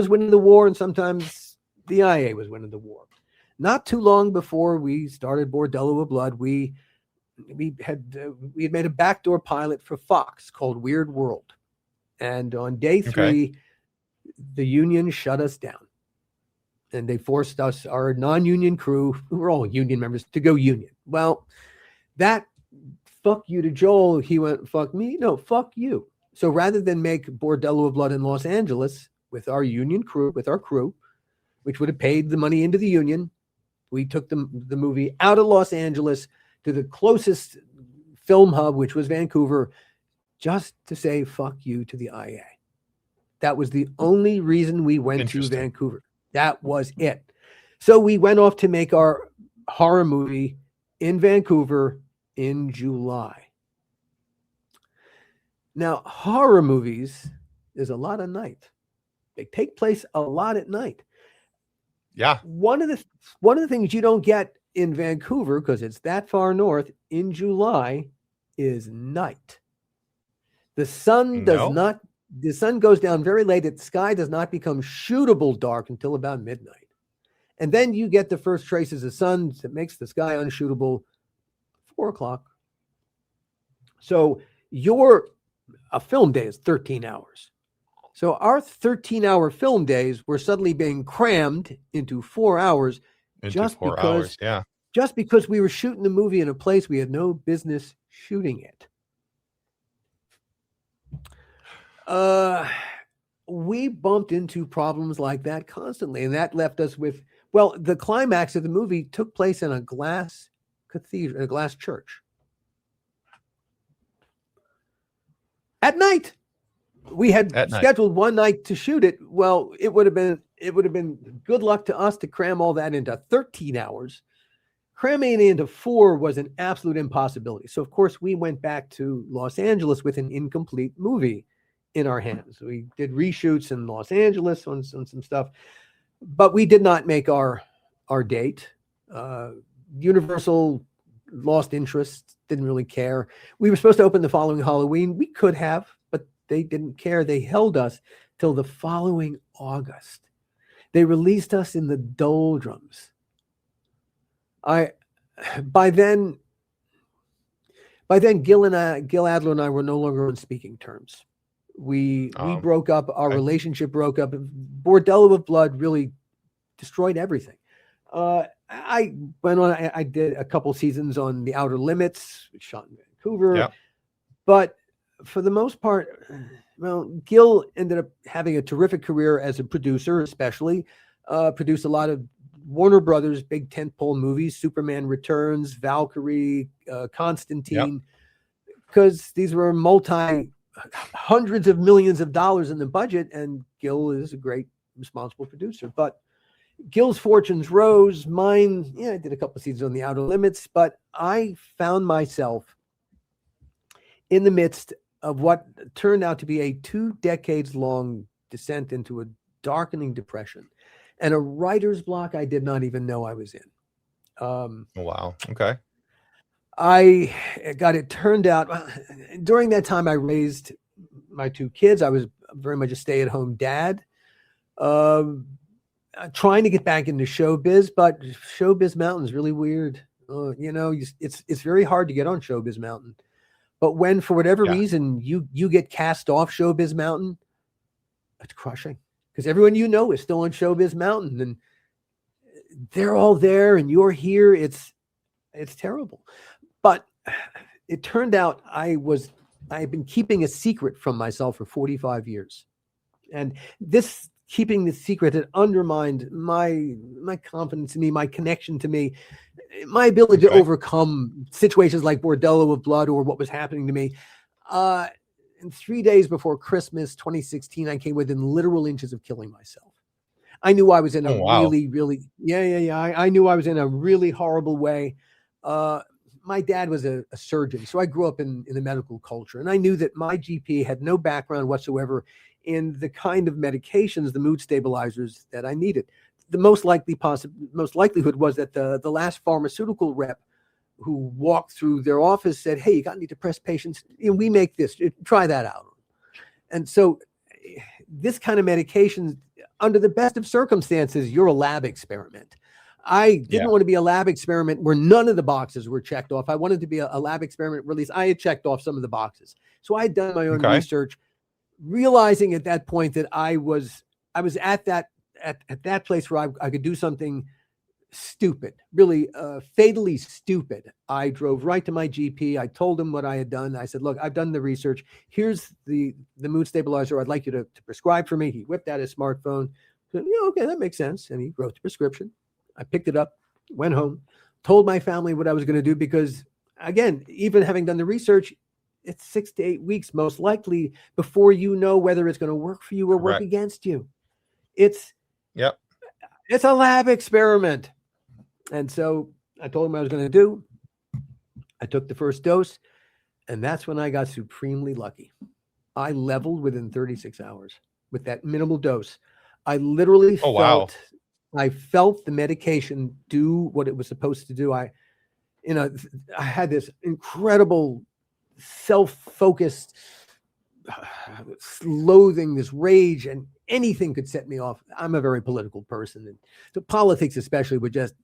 winning the war, and sometimes the IA was winning the war. Not too long before we started Bordello of Blood, we had made a backdoor pilot for Fox called Weird World. And on day 3, the union shut us down. And they forced us, our non-union crew, who were all union members, to go union. Well, that fuck you to Joel. He went, fuck me? No, fuck you. So rather than make Bordello of Blood in Los Angeles with our crew, which would have paid the money into the union, we took the movie out of Los Angeles to the closest film hub, which was Vancouver, just to say fuck you to the IA. That was the only reason we went to Vancouver. That was it. So we went off to make our horror movie in Vancouver in July. Now, horror movies is a lot of night. They take place a lot at night. Yeah. One of the things you don't get in Vancouver, because it's that far north, in July is night. The sun the sun goes down very late. The sky does not become shootable dark until about midnight. And then you get the first traces of sun that makes the sky unshootable 4 o'clock. So a film day is 13 hours. So our 13-hour film days were suddenly being crammed into 4 hours just because we were shooting the movie in a place we had no business shooting it. We bumped into problems like that constantly, and that left us with, well, the climax of the movie took place in a glass cathedral, a glass church. At night. We had scheduled one night to shoot it. Well, it would have been good luck to us to cram all that into 13 hours. Cramming it into 4 was an absolute impossibility. So, of course, we went back to Los Angeles with an incomplete movie in our hands. We did reshoots in Los Angeles on some stuff, but we did not make our date. Universal lost interest, didn't really care. We were supposed to open the following Halloween. We could have, but they didn't care. They held us till the following August. They released us in the doldrums. By then, Gil Adler and I were no longer on speaking terms. We broke up. Our relationship broke up. Bordello of Blood really destroyed everything. I went on. I did a couple seasons on The Outer Limits, which shot in Vancouver. But for the most part, well, Gil ended up having a terrific career as a producer, especially produced a lot of Warner Brothers big tentpole movies: Superman Returns, Valkyrie, Constantine, because these were hundreds of millions of dollars in the budget, and Gil is a great responsible producer. But Gil's fortunes rose. Mine, I did a couple of seasons on The Outer Limits, but I found myself in the midst of what turned out to be a 2 decades long descent into a darkening depression and a writer's block I did not even know I was in. Wow. Okay. I got it turned out. During that time, I raised my 2 kids. I was very much a stay-at-home dad. Trying to get back into showbiz, but Showbiz Mountain is really weird. It's very hard to get on Showbiz Mountain. But when, for whatever reason, you get cast off Showbiz Mountain, it's crushing because everyone is still on Showbiz Mountain, and they're all there, and you're here. It's terrible. But it turned out I had been keeping a secret from myself for 45 years, and this keeping the secret had undermined my confidence in me, my connection to me, my ability to overcome situations like Bordello of Blood or what was happening to me. And 3 days before Christmas 2016, I came within literal inches of killing myself. I knew I was in a I knew I was in a really horrible way. My dad was a surgeon, so I grew up in the medical culture, and I knew that my GP had no background whatsoever in the kind of medications, the mood stabilizers that I needed. The most likelihood was that the last pharmaceutical rep who walked through their office said, "Hey, you got any depressed patients? We make this. Try that out." And so this kind of medication, under the best of circumstances, you're a lab experiment. I didn't want to be a lab experiment where none of the boxes were checked off. I wanted to be a lab experiment where at least I had checked off some of the boxes. So I had done my own research, realizing at that point that I was at that place where I could do something stupid, really fatally stupid. I drove right to my GP. I told him what I had done. I said, look, I've done the research. Here's the mood stabilizer I'd like you to prescribe for me. He whipped out his smartphone. Said, yeah, okay, that makes sense. And he wrote the prescription. I picked it up, went home, told my family what I was going to do because, again, even having done the research, it's 6 to 8 weeks most likely before you know whether it's going to work for you or work against you. It's a lab experiment. And so I told him what I was going to do. I took the first dose, and that's when I got supremely lucky. I leveled within 36 hours with that minimal dose. I literally I felt the medication do what it was supposed to do. I had this incredible self-focused loathing, this rage, and anything could set me off. I'm a very political person, and the politics especially would just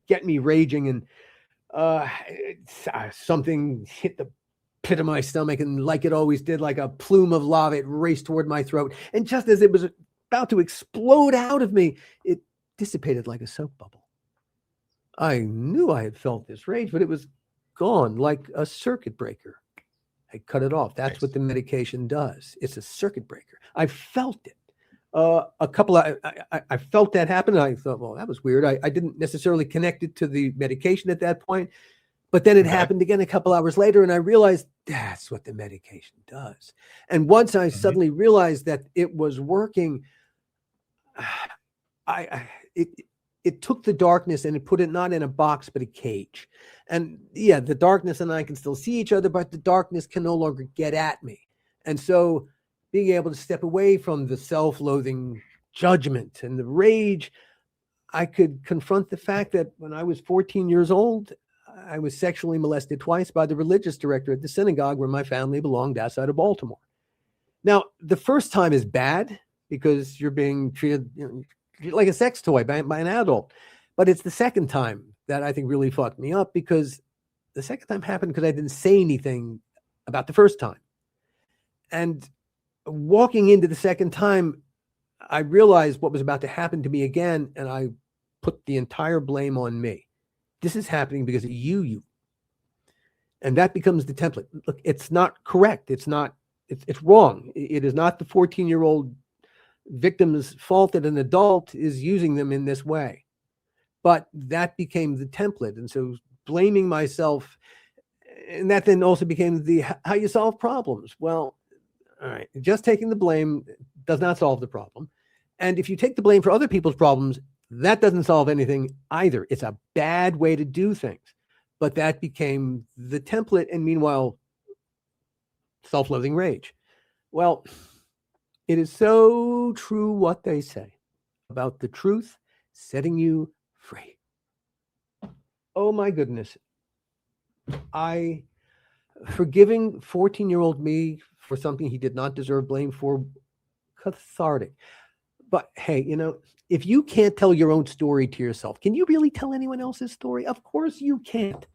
get me raging, and something hit the pit of my stomach, and like it always did, like a plume of lava, it raced toward my throat, and just as it was about to explode out of me, it dissipated like a soap bubble. I knew I had felt this rage, but it was gone like a circuit breaker. I cut it off. That's what the medication does. It's a circuit breaker. I felt it. I felt that happen. And I thought, well, that was weird. I didn't necessarily connect it to the medication at that point, but then it happened again a couple hours later, and I realized that's what the medication does. And once I suddenly realized that it was working, it took the darkness and it put it not in a box, but a cage. And yeah, the darkness and I can still see each other, but the darkness can no longer get at me. And so being able to step away from the self-loathing judgment and the rage, I could confront the fact that when I was 14 years old, I was sexually molested twice by the religious director at the synagogue where my family belonged outside of Baltimore. Now, the first time is bad because you're being treated like a sex toy by an adult. But it's the second time that I think really fucked me up, because the second time happened because I didn't say anything about the first time. And walking into the second time, I realized what was about to happen to me again, and I put the entire blame on me. This is happening because of you. And that becomes the template. Look, it's not correct. It's wrong. It is not the 14-year-old victim's fault that an adult is using them in this way. But that became the template. And so blaming myself, and that then also became the how you solve problems. Well, all right, just taking the blame does not solve the problem. And if you take the blame for other people's problems, that doesn't solve anything either. It's a bad way to do things. But that became the template. And meanwhile, self-loathing rage. Well, it is so true what they say about the truth setting you free. Oh my goodness. Forgiving 14-year-old me for something he did not deserve blame for, cathartic. But hey, if you can't tell your own story to yourself, can you really tell anyone else's story? Of course you can't.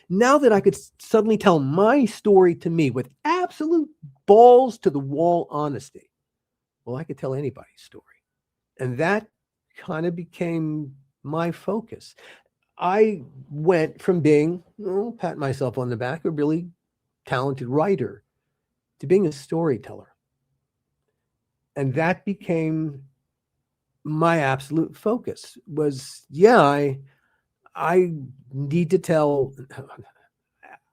Now that I could suddenly tell my story to me with absolute balls to the wall honesty, well, I could tell anybody's story. And that kind of became my focus. I went from being, pat myself on the back, a really talented writer, to being a storyteller. And that became my absolute focus was, I need to tell,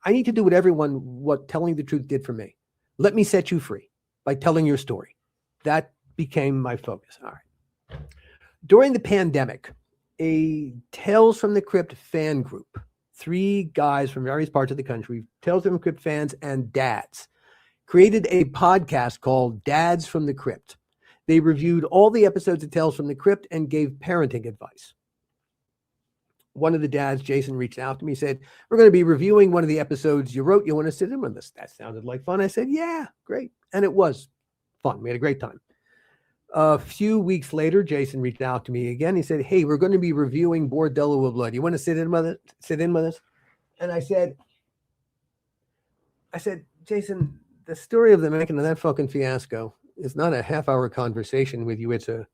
I need to do what telling the truth did for me. Let me set you free by telling your story. That became my focus. All right. During the pandemic, a Tales from the Crypt fan group, 3 guys from various parts of the country, Tales from the Crypt fans and dads, created a podcast called Dads from the Crypt. They reviewed all the episodes of Tales from the Crypt and gave parenting advice. One of the dads, Jason, reached out to me, said, we're going to be reviewing one of the episodes you wrote. You want to sit in with us? That sounded like fun. I said, yeah, great. And it was fun. We had a great time. A few weeks later, Jason reached out to me again. He said, hey, we're going to be reviewing Bordello of Blood. You want to sit in with us? And I said, Jason, the story of the making of that fucking fiasco is not a half-hour conversation with you. It's a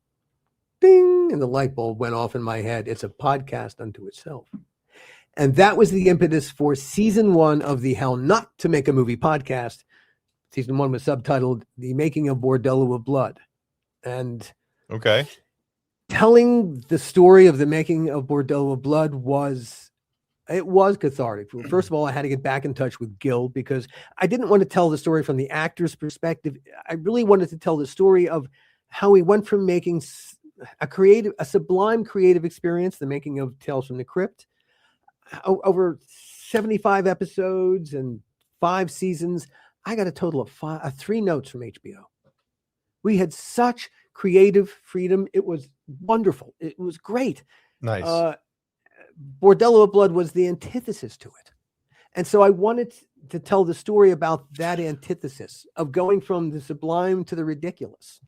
ding. ding, and the light bulb went off in my head. It's a podcast unto itself. And that was the impetus for season 1 of the How Not to Make a Movie podcast. Season 1 was subtitled The Making of Bordello of Blood. And telling the story of the making of Bordello of Blood was cathartic. First of all, I had to get back in touch with Gil because I didn't want to tell the story from the actor's perspective. I really wanted to tell the story of how he went from making a sublime creative experience, the making of Tales from the Crypt, over 75 episodes and 5 seasons. I got a total of 3 notes from HBO. We had such creative freedom. It was wonderful. It was great. Nice. Bordello of Blood was the antithesis to it. And so I wanted to tell the story about that antithesis of going from the sublime to the ridiculous,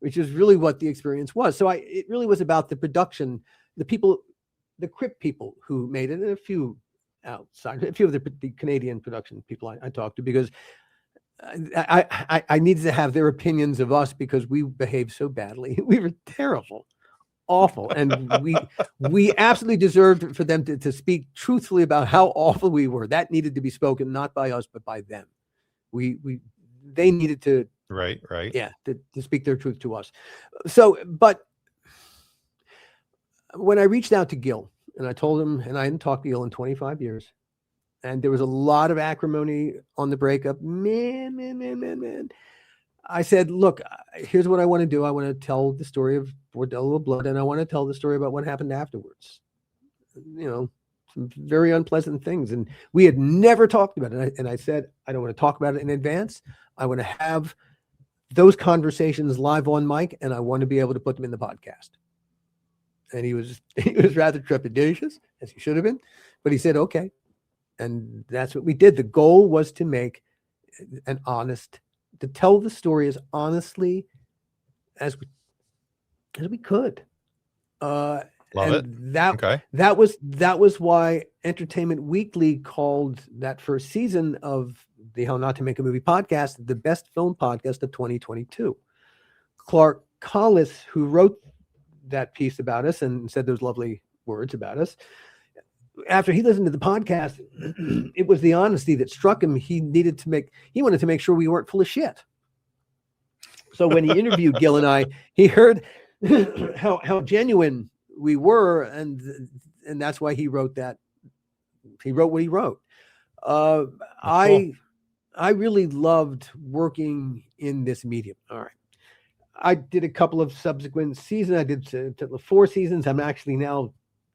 which is really what the experience was. So it really was about the production, the people, the Crypt people who made it, and a few outside, a few of the Canadian production people I talked to, because I needed to have their opinions of us because we behaved so badly. We were terrible, awful, and we absolutely deserved for them to speak truthfully about how awful we were. That needed to be spoken not by us but by them. They needed to right to speak their truth to us. So, but when I reached out to Gil and I told him, and I hadn't talked to Gil in 25 years. And there was a lot of acrimony on the breakup. Man. I said, look, here's what I want to do. I want to tell the story of Bordello of Blood, and I want to tell the story about what happened afterwards. You know, some very unpleasant things. And we had never talked about it. And I said, I don't want to talk about it in advance. I want to have those conversations live on mic, and I want to be able to put them in the podcast. And he was rather trepidatious, as he should have been. But he said, okay. And that's what we did. The goal was to make to tell the story as honestly as we could. Love it. That was why Entertainment Weekly called that first season of the How Not to Make a Movie podcast the best film podcast of 2022. Clark Collis, who wrote that piece about us and said those lovely words about us, after he listened to the podcast, it was the honesty that struck him. He wanted to make sure we weren't full of shit. So when he interviewed Gil and I, he heard how genuine we were, and that's why he wrote that. He wrote what he wrote. Cool. I really loved working in this medium. All right. I did a couple of subsequent seasons. I did 4 seasons. I'm actually now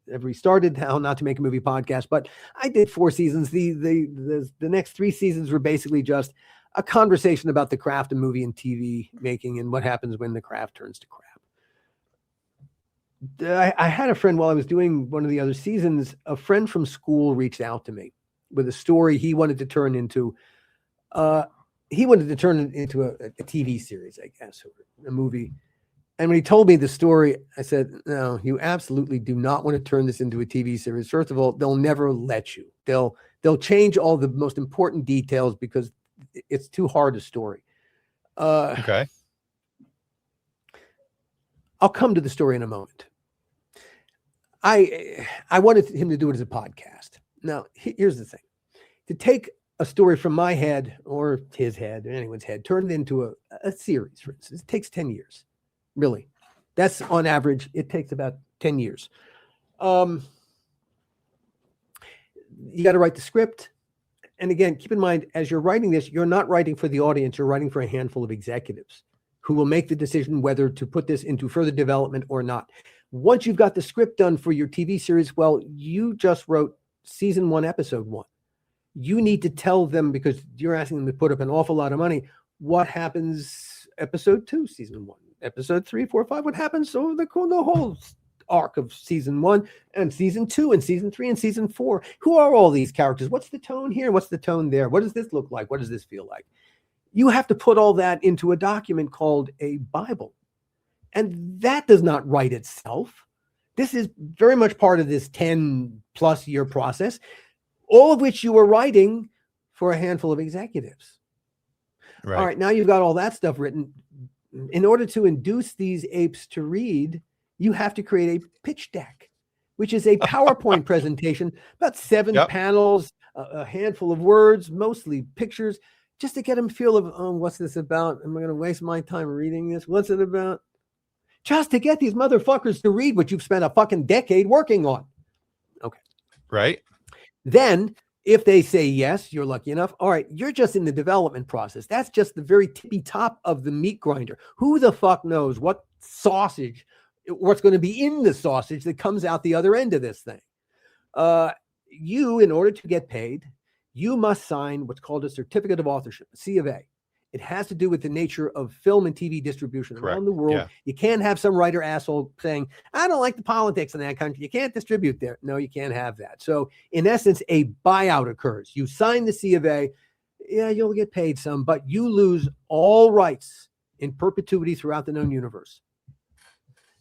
have restarted How Not to Make a Movie podcast, but I did 4 seasons. The next 3 seasons were basically just a conversation about the craft of movie and TV making and what happens when the craft turns to crap. I had a friend while I was doing one of the other seasons, a friend from school reached out to me with a story he wanted to turn into. He wanted to turn it into a TV series, I guess, or a movie. And when he told me the story, I said, no, you absolutely do not want to turn this into a TV series. First of all, they'll never let you. They'll change all the most important details because it's too hard a story. Okay. I'll come to the story in a moment. I wanted him to do it as a podcast. Now, here's the thing. To take a story from my head or his head or anyone's head, turn it into a series, for instance, it takes 10 years. Really, that's on average. It takes about 10 years. You got to write the script. And again, keep in mind, as you're writing this, you're not writing for the audience. You're writing for a handful of executives who will make the decision whether to put this into further development or not. Once you've got the script done for your TV series, well, you just wrote season 1, episode 1. You need to tell them, because you're asking them to put up an awful lot of money, what happens episode 2, season 1. Episode 3, 4, 5, what happens over the whole arc of season 1 and season 2 and season 3 and season 4? Who are all these characters? What's the tone here? What's the tone there? What does this look like? What does this feel like? You have to put all that into a document called a Bible. And that does not write itself. This is very much part of this 10+ year process, all of which you were writing for a handful of executives. Right. All right, now you've got all that stuff written. In order to induce these apes to read, you have to create a pitch deck, which is a PowerPoint presentation, about 7 panels, a handful of words, mostly pictures, just to get them feel of, oh, what's this about? Am I going to waste my time reading this? What's it about? Just to get these motherfuckers to read what you've spent a fucking decade working on. Okay. Right. Then if they say yes, you're lucky enough. All right, you're just in the development process. That's just the very tippy top of the meat grinder. Who the fuck knows what sausage, what's going to be in the sausage that comes out the other end of this thing? You, in order to get paid, you must sign what's called a certificate of authorship, a C of A. It has to do with the nature of film and TV distribution around the world. Yeah. You can't have some writer asshole saying, I don't like the politics in that country. You can't distribute there. No, you can't have that. So in essence, a buyout occurs. You sign the C of A. Yeah, you'll get paid some, but you lose all rights in perpetuity throughout the known universe.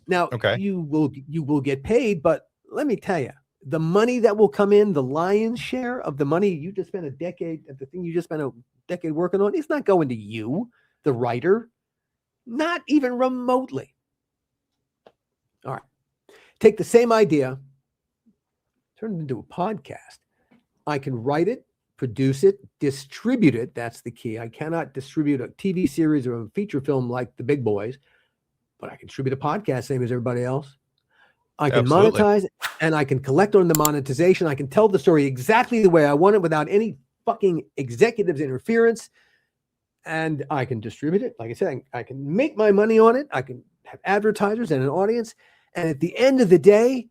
Now, you will get paid, but let me tell you, the money that will come in, the lion's share of the money you just spent a decade, the thing you just spent a decade working on, it's not going to you, the writer, not even remotely. All right. Take the same idea, turn it into a podcast. I can write it, produce it, distribute it. That's the key. I cannot distribute a TV series or a feature film like the big boys, but I can distribute a podcast same as everybody else. I can monetize it, and I can collect on the monetization. I can tell the story exactly the way I want it without any fucking executives' interference. And I can distribute it. Like I said, I can make my money on it. I can have advertisers and an audience. And at the end of the day,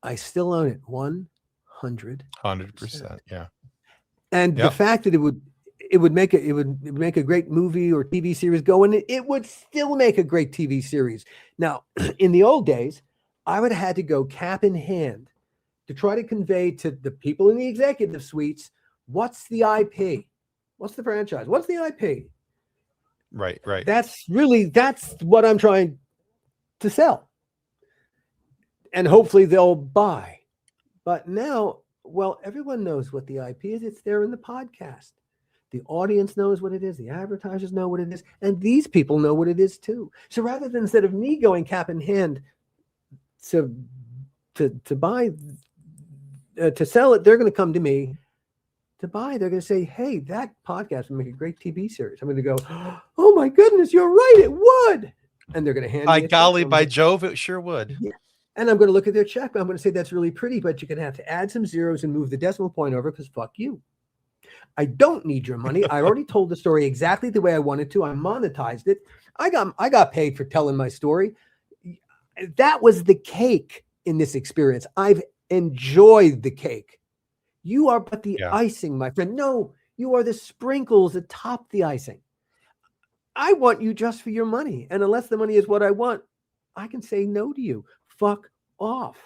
I still own it 100%. Yeah. And the fact that it would make a great movie or TV series go in, it would still make a great TV series. Now, in the old days, I would have had to go cap in hand to try to convey to the people in the executive suites, what's the IP? What's the franchise? What's the IP? Right. That's what I'm trying to sell. And hopefully they'll buy. But now, well, everyone knows what the IP is. It's there in the podcast. The audience knows what it is. The advertisers know what it is. And these people know what it is too. So rather than instead of me going cap in hand to buy, to sell it, they're going to come to me to buy. They're going to say, hey, that podcast would make a great TV series. I'm going to go, oh my goodness, you're right, it would. And they're going to hand me by golly, by Jove, it sure would. Yeah. And I'm going to look at their check. I'm going to say, that's really pretty, but you're going to have to add some zeros and move the decimal point over because fuck you. I don't need your money. I already told the story exactly the way I wanted to. I monetized it. I got paid for telling my story. That was the cake in this experience. I've enjoyed the cake. You are but the icing, my friend. No, you are the sprinkles atop the icing. I want you just for your money. And unless the money is what I want, I can say no to you. Fuck off.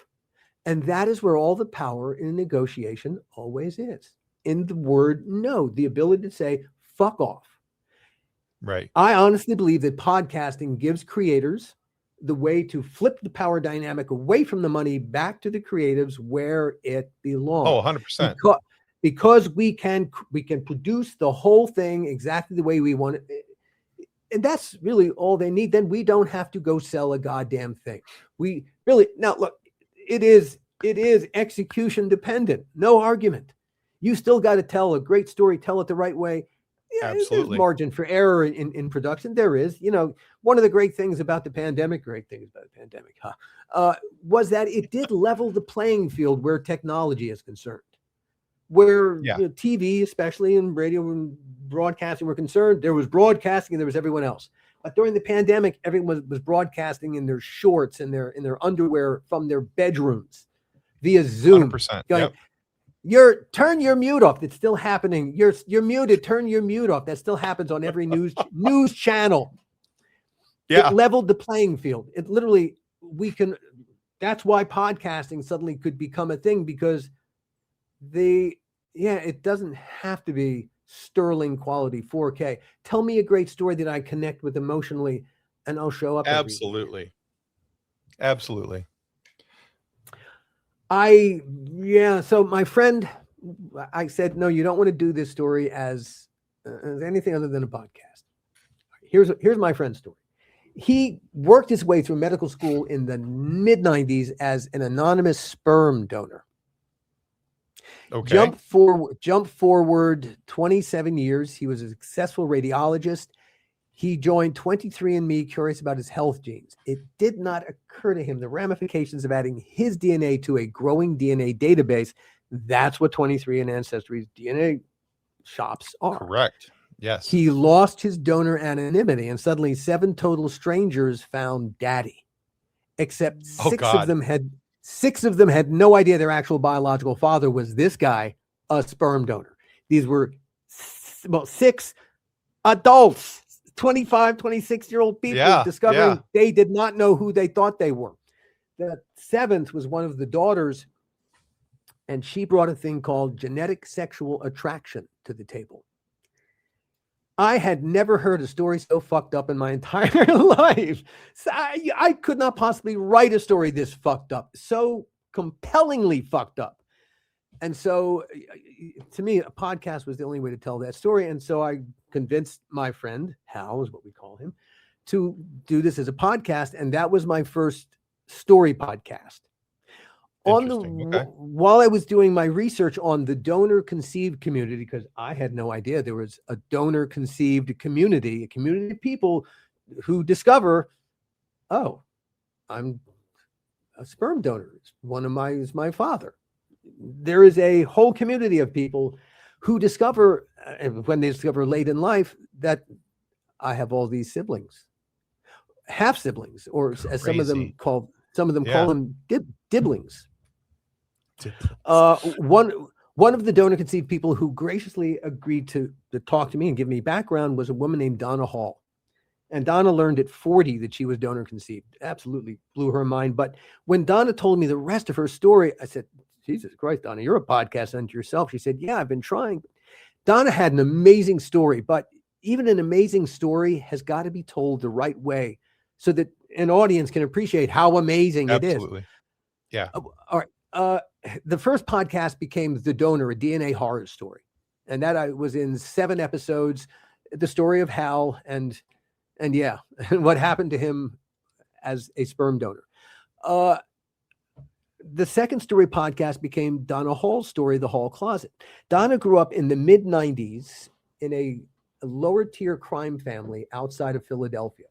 And that is where all the power in a negotiation always is. In the word no, the ability to say fuck off. Right. I honestly believe that podcasting gives creators the way to flip the power dynamic away from the money back to the creatives where it belongs. Oh, 100%. Because we can produce the whole thing exactly the way we want it. And that's really all they need. Then we don't have to go sell a goddamn thing. We really, now look, it is execution dependent. No argument. You still got to tell a great story, tell it the right way. Yeah, absolutely. There's margin for error in production. There is. You know, one of the great things about the pandemic, was that it did level the playing field where technology is concerned. Where TV, especially in radio and broadcasting, were concerned, there was broadcasting and there was everyone else. But during the pandemic, everyone was broadcasting in their shorts and their underwear from their bedrooms via Zoom. 100%. Going, turn your mute off. It's still happening. You're muted. Turn your mute off. That still happens on every news channel. Yeah. It leveled the playing field. It literally, that's why podcasting suddenly could become a thing, because it doesn't have to be sterling quality 4K. Tell me a great story that I connect with emotionally and I'll show up. Absolutely. Absolutely. So my friend, I said, no, you don't want to do this story as anything other than a podcast. Here's my friend's story. He worked his way through medical school in the mid-90s as an anonymous sperm donor. Okay. Jump forward 27 years. He was a successful radiologist. He joined 23andMe, curious about his health genes. It did not occur to him the ramifications of adding his DNA to a growing DNA database. That's what 23 and Ancestry's DNA shops are. Correct. Yes. He lost his donor anonymity, and suddenly 7 total strangers found Daddy, except six of them had no idea their actual biological father was this guy, a sperm donor. These were 6 adults, 25, 26-year-old people discovering they did not know who they thought they were. The 7th was one of the daughters, and she brought a thing called genetic sexual attraction to the table. I had never heard a story so fucked up in my entire life. So I could not possibly write a story this fucked up, so compellingly fucked up. And so to me, a podcast was the only way to tell that story. And so I convinced my friend, Hal is what we call him, to do this as a podcast. And that was my first story podcast. While I was doing my research on the donor conceived community, because I had no idea there was a donor conceived community, a community of people who discover, oh, I'm a sperm donor. One of my is my father. There is a whole community of people who discover, when they discover late in life, that I have all these siblings, half siblings, or as some of them call them dibblings. One of the donor conceived people who graciously agreed to talk to me and give me background was a woman named Donna Hall. And Donna learned at 40 that she was donor conceived. Absolutely blew her mind. But when Donna told me the rest of her story, I said, Jesus Christ, Donna, you're a podcast unto yourself. She said, yeah, I've been trying. Donna had an amazing story, but even an amazing story has got to be told the right way so that an audience can appreciate how amazing it is. Absolutely. Yeah. All right. The first podcast became The Donor, a DNA horror story. And that I was in 7 episodes, the story of Hal and what happened to him as a sperm donor. The second story podcast became Donna Hall's story, The Hall Closet. Donna grew up in the mid-90s in a lower tier crime family outside of Philadelphia.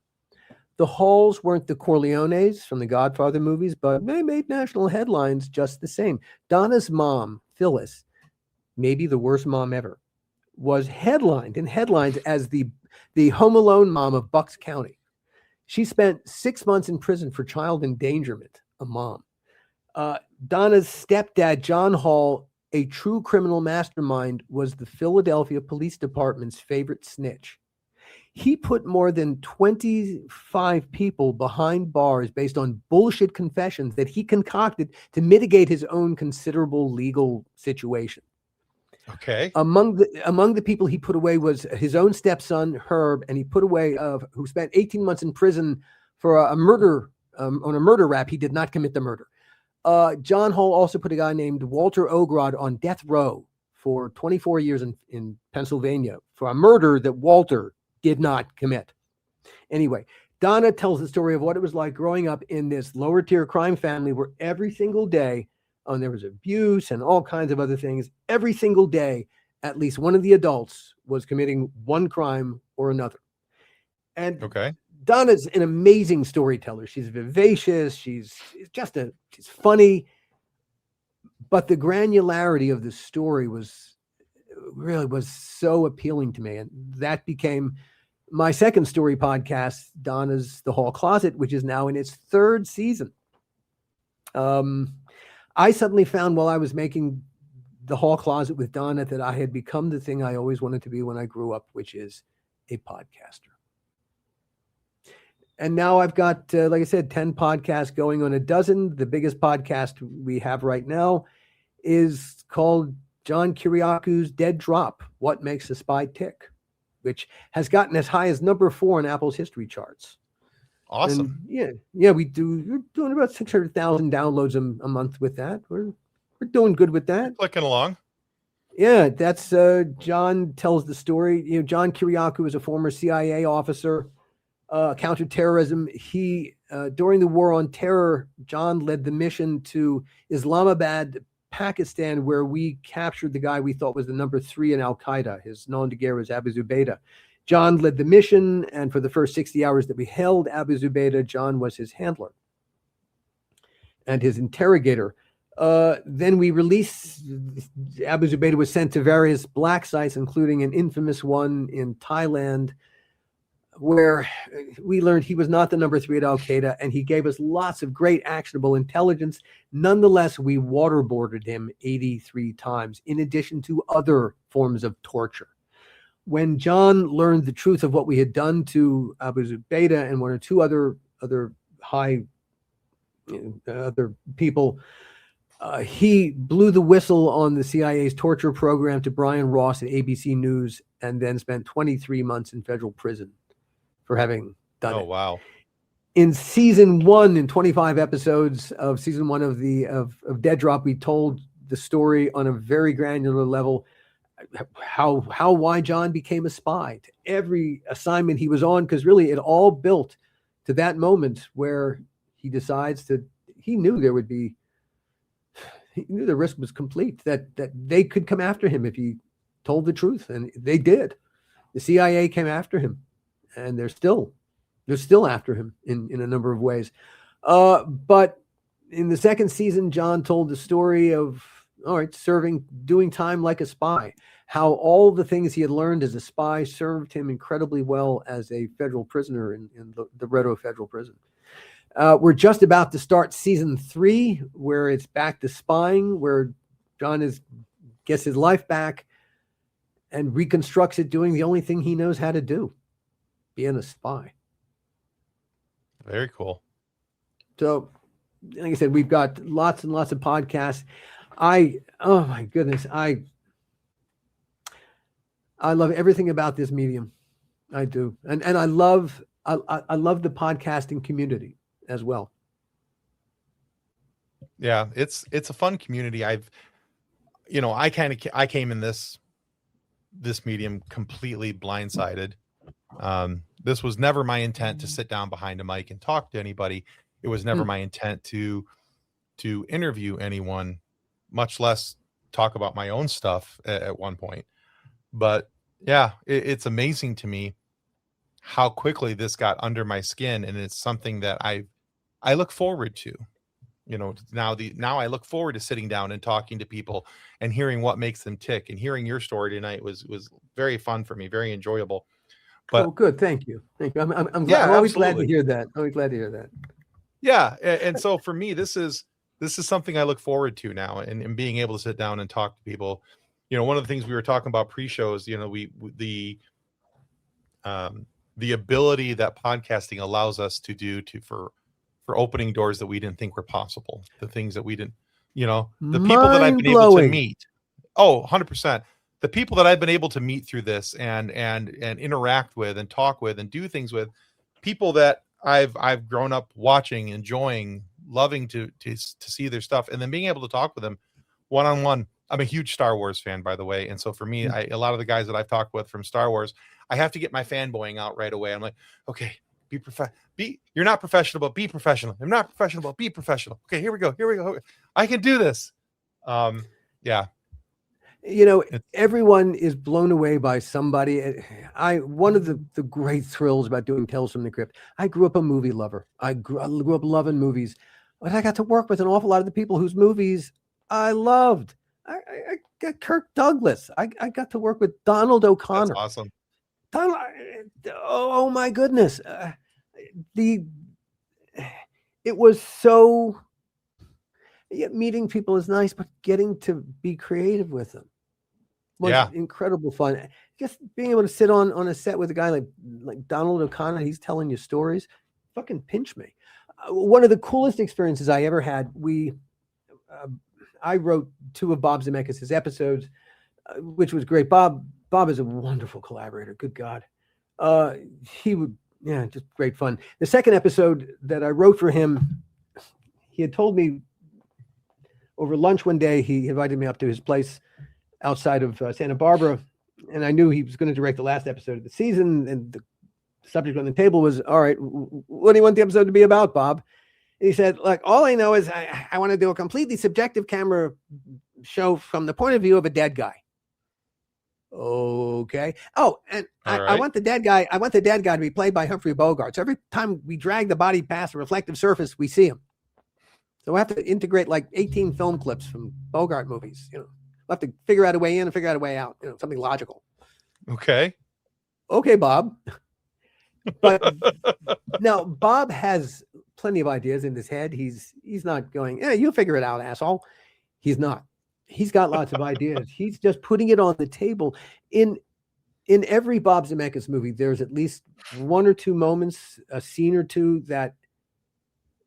The Halls weren't the Corleones from the Godfather movies, but they made national headlines just the same. Donna's mom, Phyllis, maybe the worst mom ever, was headlined in headlines as the Home Alone mom of Bucks County. She spent 6 months in prison for child endangerment, a mom. Donna's stepdad, John Hall, a true criminal mastermind, was the Philadelphia Police Department's favorite snitch. He put more than 25 people behind bars based on bullshit confessions that he concocted to mitigate his own considerable legal situation. Okay. Among the people he put away was his own stepson, Herb, and he put away who spent 18 months in prison for a murder on a murder rap. He did not commit the murder. John Hall also put a guy named Walter Ogrod on death row for 24 years in Pennsylvania for a murder that Walter did not commit. Anyway, Donna tells the story of what it was like growing up in this lower tier crime family where every single day, there was abuse and all kinds of other things. Every single day, at least one of the adults was committing one crime or another. And Donna's an amazing storyteller. She's vivacious. She's funny. But the granularity of the story was so appealing to me. And that became my second story podcast, Donna's The Hall Closet, which is now in its 3rd season. I suddenly found while I was making The Hall Closet with Donna that I had become the thing I always wanted to be when I grew up, which is a podcaster. And now I've got, like I said, 10 podcasts going on a dozen. The biggest podcast we have right now is called John Kiriaku's Dead Drop, What Makes a Spy Tick, which has gotten as high as number 4 in Apple's history charts. Awesome. And we're doing about 600,000 downloads a month with that. We're doing good with that. Clicking along. Yeah, that's John tells the story. John Kiriaku is a former CIA officer counterterrorism. He, during the war on terror, John led the mission to Islamabad, Pakistan, where we captured the guy we thought was the number 3 in Al-Qaeda. His nom de guerre was Abu Zubaydah. John led the mission, and for the first 60 hours that we held Abu Zubaydah, John was his handler and his interrogator. Then we released, Abu Zubaydah was sent to various black sites, including an infamous one in Thailand, where we learned he was not the number 3 at Al-Qaeda, and he gave us lots of great actionable intelligence. Nonetheless, we waterboarded him 83 times, in addition to other forms of torture. When John learned the truth of what we had done to Abu Zubaydah and 1 or 2 other high other people, he blew the whistle on the CIA's torture program to Brian Ross at ABC News, and then spent 23 months in federal prison for having done it. Oh, wow. In season 1, in 25 episodes of season 1 of Dead Drop, we told the story on a very granular level, why John became a spy, to every assignment he was on, because really it all built to that moment where he decides he knew the risk was complete, that they could come after him if he told the truth, and they did. The CIA came after him, and they're still after him in a number of ways. But in the second season, John told the story of, doing time like a spy, how all the things he had learned as a spy served him incredibly well as a federal prisoner in the Red Oak Federal Prison. We're just about to start season 3, where it's back to spying, where John gets his life back and reconstructs it doing the only thing he knows how to do, being a spy. Very cool. So, like I said, we've got lots and lots of podcasts. Oh my goodness, I love everything about this medium. I do, and I love the podcasting community as well. Yeah, it's a fun community. I came in this medium completely blindsided. This was never my intent to sit down behind a mic and talk to anybody. It was never my intent to interview anyone, much less talk about my own stuff at one point. But yeah, it's amazing to me how quickly this got under my skin, and it's something that I look forward to. Now I look forward to sitting down and talking to people and hearing what makes them tick. And hearing your story tonight was very fun for me, very enjoyable. But good, thank you. I'm glad. Yeah, I'm always glad absolutely. to hear that. Always glad to hear that. Yeah, and so for me, this is something I look forward to now, and being able to sit down and talk to people. One of the things we were talking about pre-shows, the ability that podcasting allows us to do for opening doors that we didn't think were possible, the things that we didn't, the people that I've been able to meet. Oh, 100%. The people that I've been able to meet through this and interact with and talk with and do things with, people that I've grown up watching, enjoying, loving to see their stuff, and then being able to talk with them one-on-one. I'm a huge Star Wars fan, by the way. And so for me, a lot of the guys that I've talked with from Star Wars, I have to get my fanboying out right away. I'm like, okay, you're not professional, but be professional. I'm not professional, but be professional. Okay, here we go. I can do this. Yeah. Everyone is blown away by somebody. One of the great thrills about doing Tales from the Crypt, I grew up a movie lover. I grew up loving movies, but I got to work with an awful lot of the people whose movies I loved. I got Kirk Douglas. I got to work with Donald O'Connor. That's awesome. Oh my goodness. It was so, meeting people is nice, but getting to be creative with them was incredible fun. Just being able to sit on a set with a guy like Donald O'Connor, he's telling you stories, fucking pinch me. One of the coolest experiences I ever had, I wrote 2 of Bob Zemeckis' episodes, which was great. Bob is a wonderful collaborator. Good God. Just great fun. The second episode that I wrote for him, he had told me over lunch one day, he invited me up to his place outside of Santa Barbara, and I knew he was going to direct the last episode of the season, and subject on the table was, all right, what do you want the episode to be about, Bob? And he said, look, all I know is I want to do a completely subjective camera show from the point of view of a dead guy. Okay. Oh, and I want the dead guy. I want the dead guy to be played by Humphrey Bogart. So every time we drag the body past a reflective surface, we see him. So we have to integrate like 18 film clips from Bogart movies. You know, we'll have to figure out a way in and figure out a way out. You know, something logical. Okay, Bob. But now Bob has plenty of ideas in his head. He's not going, yeah, you'll figure it out, asshole. He's not. He's got lots of ideas. He's just putting it on the table. In every Bob Zemeckis movie, there's at least one or two moments, a scene or two that,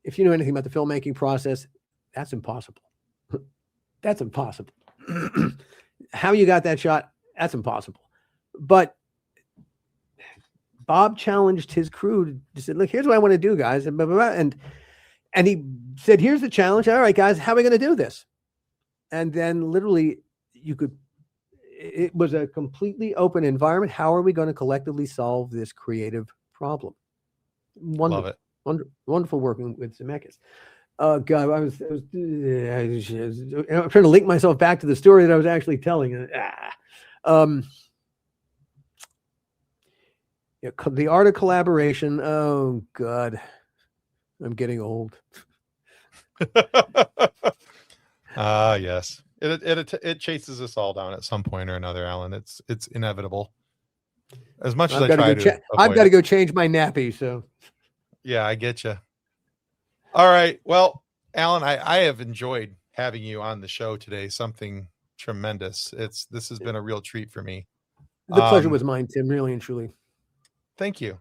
if you know anything about the filmmaking process, that's impossible. That's impossible. How you got that shot, that's impossible. But Bob challenged his crew to say, look, here's what I want to do, guys. And, blah, blah, blah. And he said, here's the challenge. All right, guys, how are we going to do this? And then literally it was a completely open environment. How are we going to collectively solve this creative problem? Love it. Wonderful working with Zemeckis. God, I was trying to link myself back to the story that I was actually telling. The art of collaboration. Oh God, I'm getting old. Yes. It chases us all down at some point or another, Alan. It's inevitable. As much as I've got to go change my nappy. So yeah, I get you. All right. Well, Alan, I have enjoyed having you on the show today. Something tremendous. This has been a real treat for me. The pleasure was mine, Tim, really and truly. Thank you.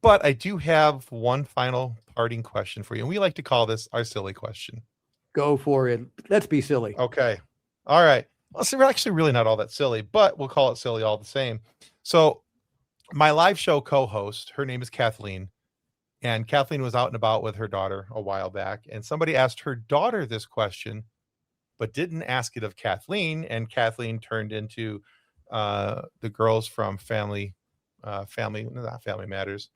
But I do have one final parting question for you. And we like to call this our silly question. Go for it. Let's be silly. Okay. All right. Well, so we're actually really not all that silly, but we'll call it silly all the same. So my live show co-host, her name is Kathleen, and Kathleen was out and about with her daughter a while back, and somebody asked her daughter this question, but didn't ask it of Kathleen, and Kathleen turned into the girls from Family Matters.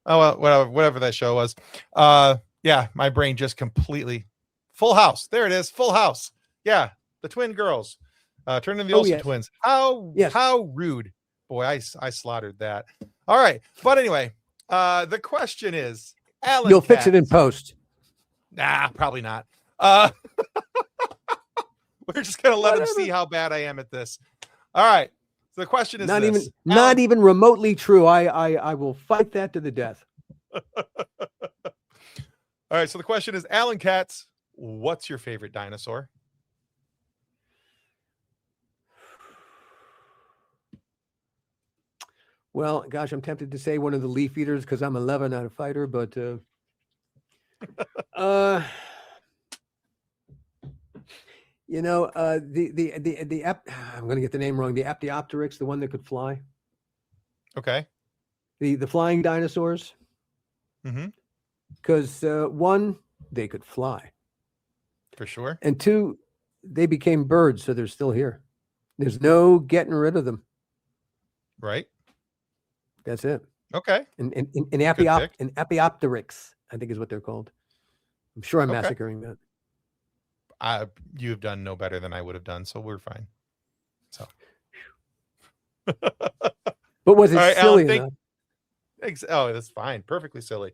Oh, well, whatever that show was. Yeah, my brain just completely Full House. There it is. Full House. Yeah. The twin girls. Turned into the Olsen twins. How rude. Boy, I slaughtered that. All right. But anyway, the question is, Alan You'll Katz, fix it in post. Nah, probably not. We're just going to let them see how bad I am at this. All right. So the question is not even remotely true. I will fight that to the death. All right. So the question is, Alan Katz, what's your favorite dinosaur? Well, gosh, I'm tempted to say one of the leaf eaters because I'm a lover, not a fighter, but the I'm going to get the name wrong. The Apteropteryx, the one that could fly. Okay. The flying dinosaurs. Mm-hmm. Because one, they could fly. For sure. And two, they became birds, so they're still here. There's no getting rid of them. Right. That's it. Okay. An Apteropteryx, I think is what they're called. I'm sure I'm massacring that. You have done no better than I would have done, so we're fine. So. But was it silly enough? Oh, that's fine. Perfectly silly.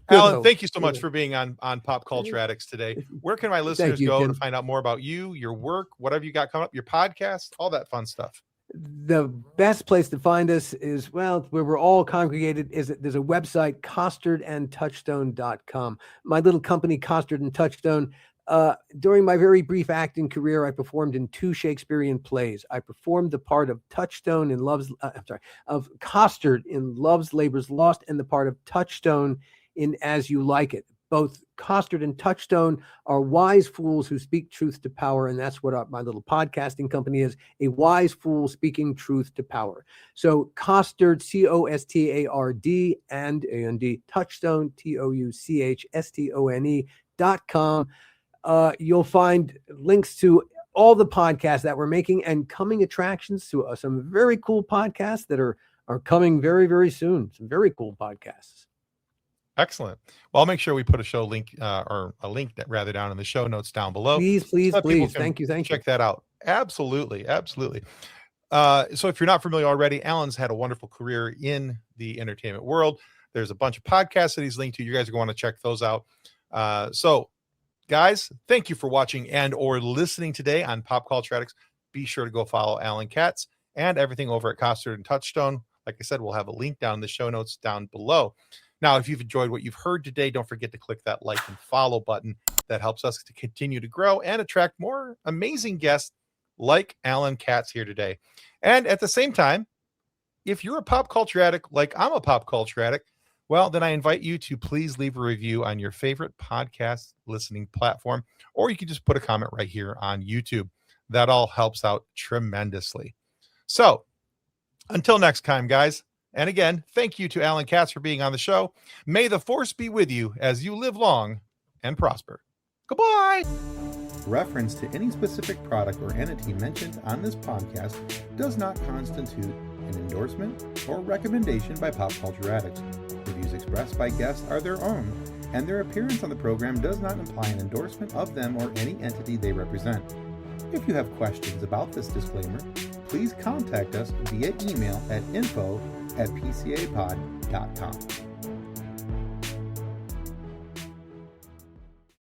Alan, thank you so much for being on Pop Culture Addicts today. Where can my listeners go to find out more about you, your work, whatever you got coming up, your podcast, all that fun stuff? The best place to find us is, where we're all congregated, there's a website, costardandtouchstone.com. My little company, Costard and Touchstone. During my very brief acting career, I performed in 2 Shakespearean plays. I performed the part of Touchstone in of Costard in Love's Labour's Lost, and the part of Touchstone in As You Like It. Both Costard and Touchstone are wise fools who speak truth to power, and that's what my little podcasting company is, a wise fool speaking truth to power. So Costard, COSTARD, and A-N-D, Touchstone, TOUCHSTONE.com. You'll find links to all the podcasts that we're making and coming attractions to some very cool podcasts that are are coming very, very soon. Some very cool podcasts. Excellent. Well, I'll make sure we put a show link or a link that rather down in the show notes down below. Please. Thank you. Check that out. Absolutely. So if you're not familiar already, Alan's had a wonderful career in the entertainment world. There's a bunch of podcasts that he's linked to. You guys are going to check those out. So guys, thank you for watching and or listening today on Pop Culture Addicts. Be sure to go follow Alan Katz and everything over at Costard and Touchstone. Like I said, we'll have a link down in the show notes down below. Now, if you've enjoyed what you've heard today, don't forget to click that like and follow button. That helps us to continue to grow and attract more amazing guests like Alan Katz here today. And at the same time, if you're a pop culture addict like I'm a pop culture addict, well, then I invite you to please leave a review on your favorite podcast listening platform, or you can just put a comment right here on YouTube. That all helps out tremendously. So until next time, guys. And again, thank you to Alan Katz for being on the show. May the force be with you as you live long and prosper. Goodbye. Reference to any specific product or entity mentioned on this podcast does not constitute an endorsement or recommendation by Pop Culture Addicts. The views expressed by guests are their own, and their appearance on the program does not imply an endorsement of them or any entity they represent. If you have questions about this disclaimer, please contact us via email at info@pcapod.com.